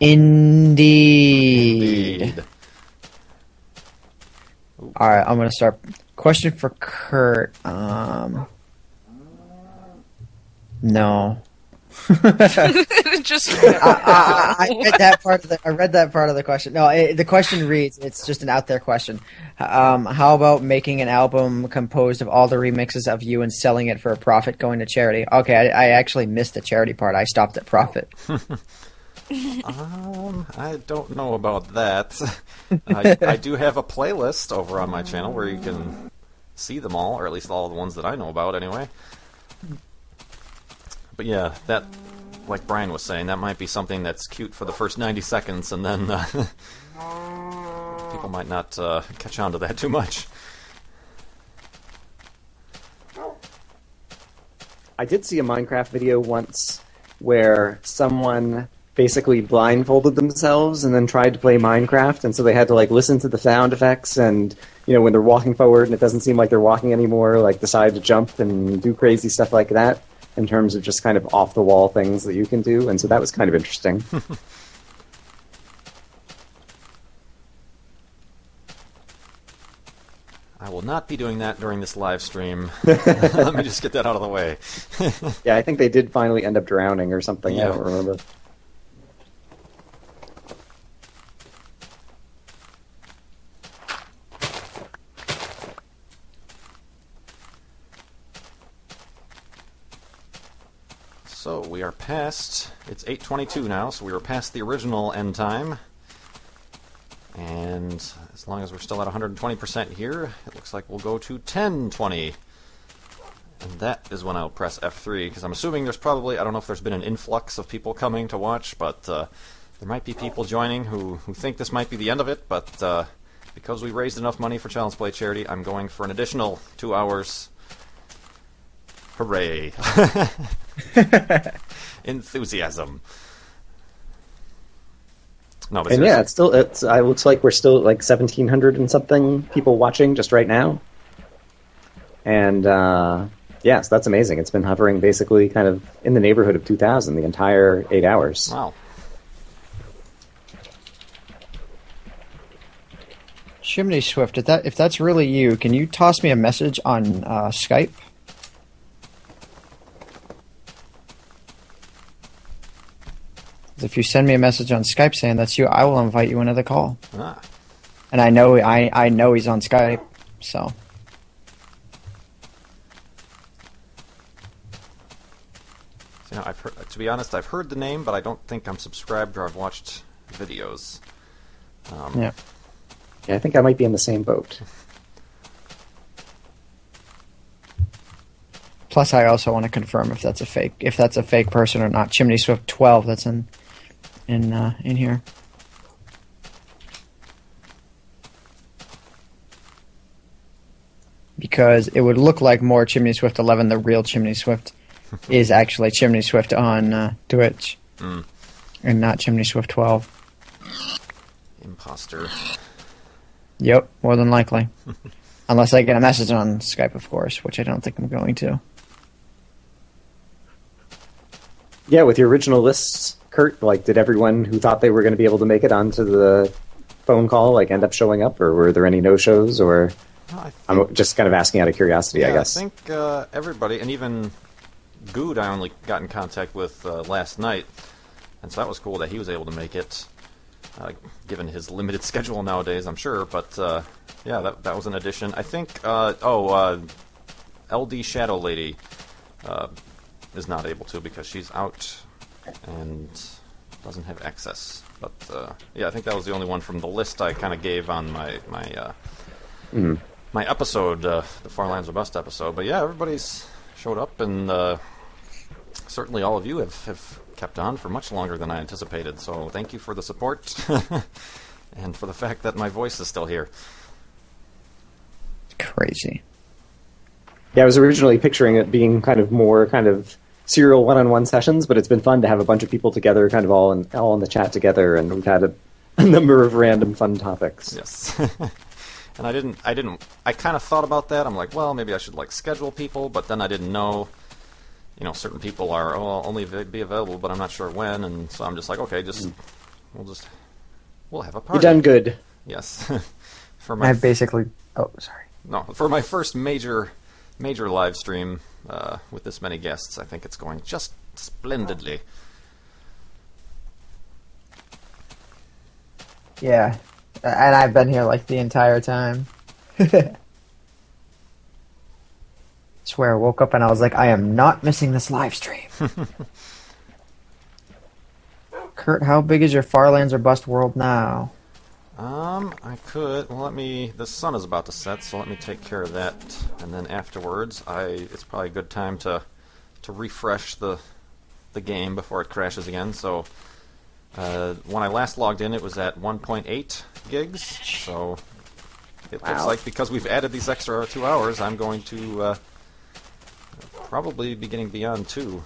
Indeed. All right, I'm gonna start. Question for Kurt. No. Just I read that part of the. I read that part of the question. No, the question reads. It's just an out there question. How about making an album composed of all the remixes of you and selling it for a profit, going to charity? Okay, I actually missed the charity part. I stopped at profit. I don't know about that. I do have a playlist over on my channel where you can see them all, or at least all the ones that I know about, anyway. But yeah, that, like Brian was saying, that might be something that's cute for the first 90 seconds, and then people might not catch on to that too much. I did see a Minecraft video once where someone basically blindfolded themselves and then tried to play Minecraft, and so they had to like listen to the sound effects, and when they're walking forward and it doesn't seem like they're walking anymore, like decide to jump and do crazy stuff like that in terms of just kind of off the wall things that you can do, and so that was kind of interesting. I will not be doing that during this live stream. Let me just get that out of the way. Yeah, I think they did finally end up drowning or something. Yeah. I don't remember. So we are past, it's 8:22 now, so we are past the original end time. And as long as we're still at 120% here, it looks like we'll go to 10:20. And that is when I'll press F3, because I'm assuming there's probably, I don't know if there's been an influx of people coming to watch, but there might be people joining who think this might be the end of it, but because we raised enough money for Child's Play charity, I'm going for an additional 2 hours. Hooray. Enthusiasm. No, but And yeah, it looks like we're still at like 1,700 and something people watching just right now. And yeah, so that's amazing. It's been hovering basically kind of in the neighborhood of 2,000 the entire 8 hours. Wow. Chimney Swift, if that's really you, can you toss me a message on Skype? If you send me a message on Skype saying that's you, I will invite you into the call. Ah. And I know he's on Skype, so. So, to be honest, I've heard the name, but I don't think I'm subscribed or I've watched videos. Yeah. Yeah, I think I might be in the same boat. Plus, I also want to confirm if that's a fake person or not. Chimney Swift 12, that's in here. Because it would look like more Chimney Swift 11. The real Chimney Swift is actually Chimney Swift on Twitch, and not Chimney Swift 12. Imposter. Yep, more than likely. Unless I get a message on Skype, of course, which I don't think I'm going to. Yeah, with your original lists, Kurt, like, did everyone who thought they were going to be able to make it onto the phone call, like, end up showing up, or were there any no-shows, or... I'm just kind of asking out of curiosity, I guess. I think everybody, and even Good, I only got in contact with last night, and so that was cool that he was able to make it, given his limited schedule nowadays, I'm sure, but yeah, that was an addition. I think, LD Shadow Lady is not able to because she's out and doesn't have access, but yeah, I think that was the only one from the list I kind of gave on my episode, the Far Lands Robust episode. But yeah, everybody's showed up, and certainly all of you have kept on for much longer than I anticipated. So thank you for the support, and for the fact that my voice is still here. Crazy. Yeah, I was originally picturing it being kind of more kind of serial one-on-one sessions, but it's been fun to have a bunch of people together, kind of all in the chat together, and we've had a number of random fun topics. Yes. And I kind of thought about that. I'm like, well, maybe I should like schedule people, but then I didn't know, certain people are I'll only be available, but I'm not sure when, and so I'm just like, okay, we'll have a party. You've done good. Yes. For my first major live stream with this many guests, I think it's going just splendidly. Yeah, and I've been here like the entire time. Swear, I woke up and I was like, I am not missing this live stream. Kurt, how big is your Farlands or Bust world now? I could. Well, the sun is about to set, so let me take care of that, and then afterwards, it's probably a good time to refresh the game before it crashes again. So, when I last logged in, it was at 1.8 gigs. So, it looks like because we've added these extra 2 hours, I'm going to probably be getting beyond 2.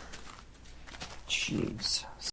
Jeez.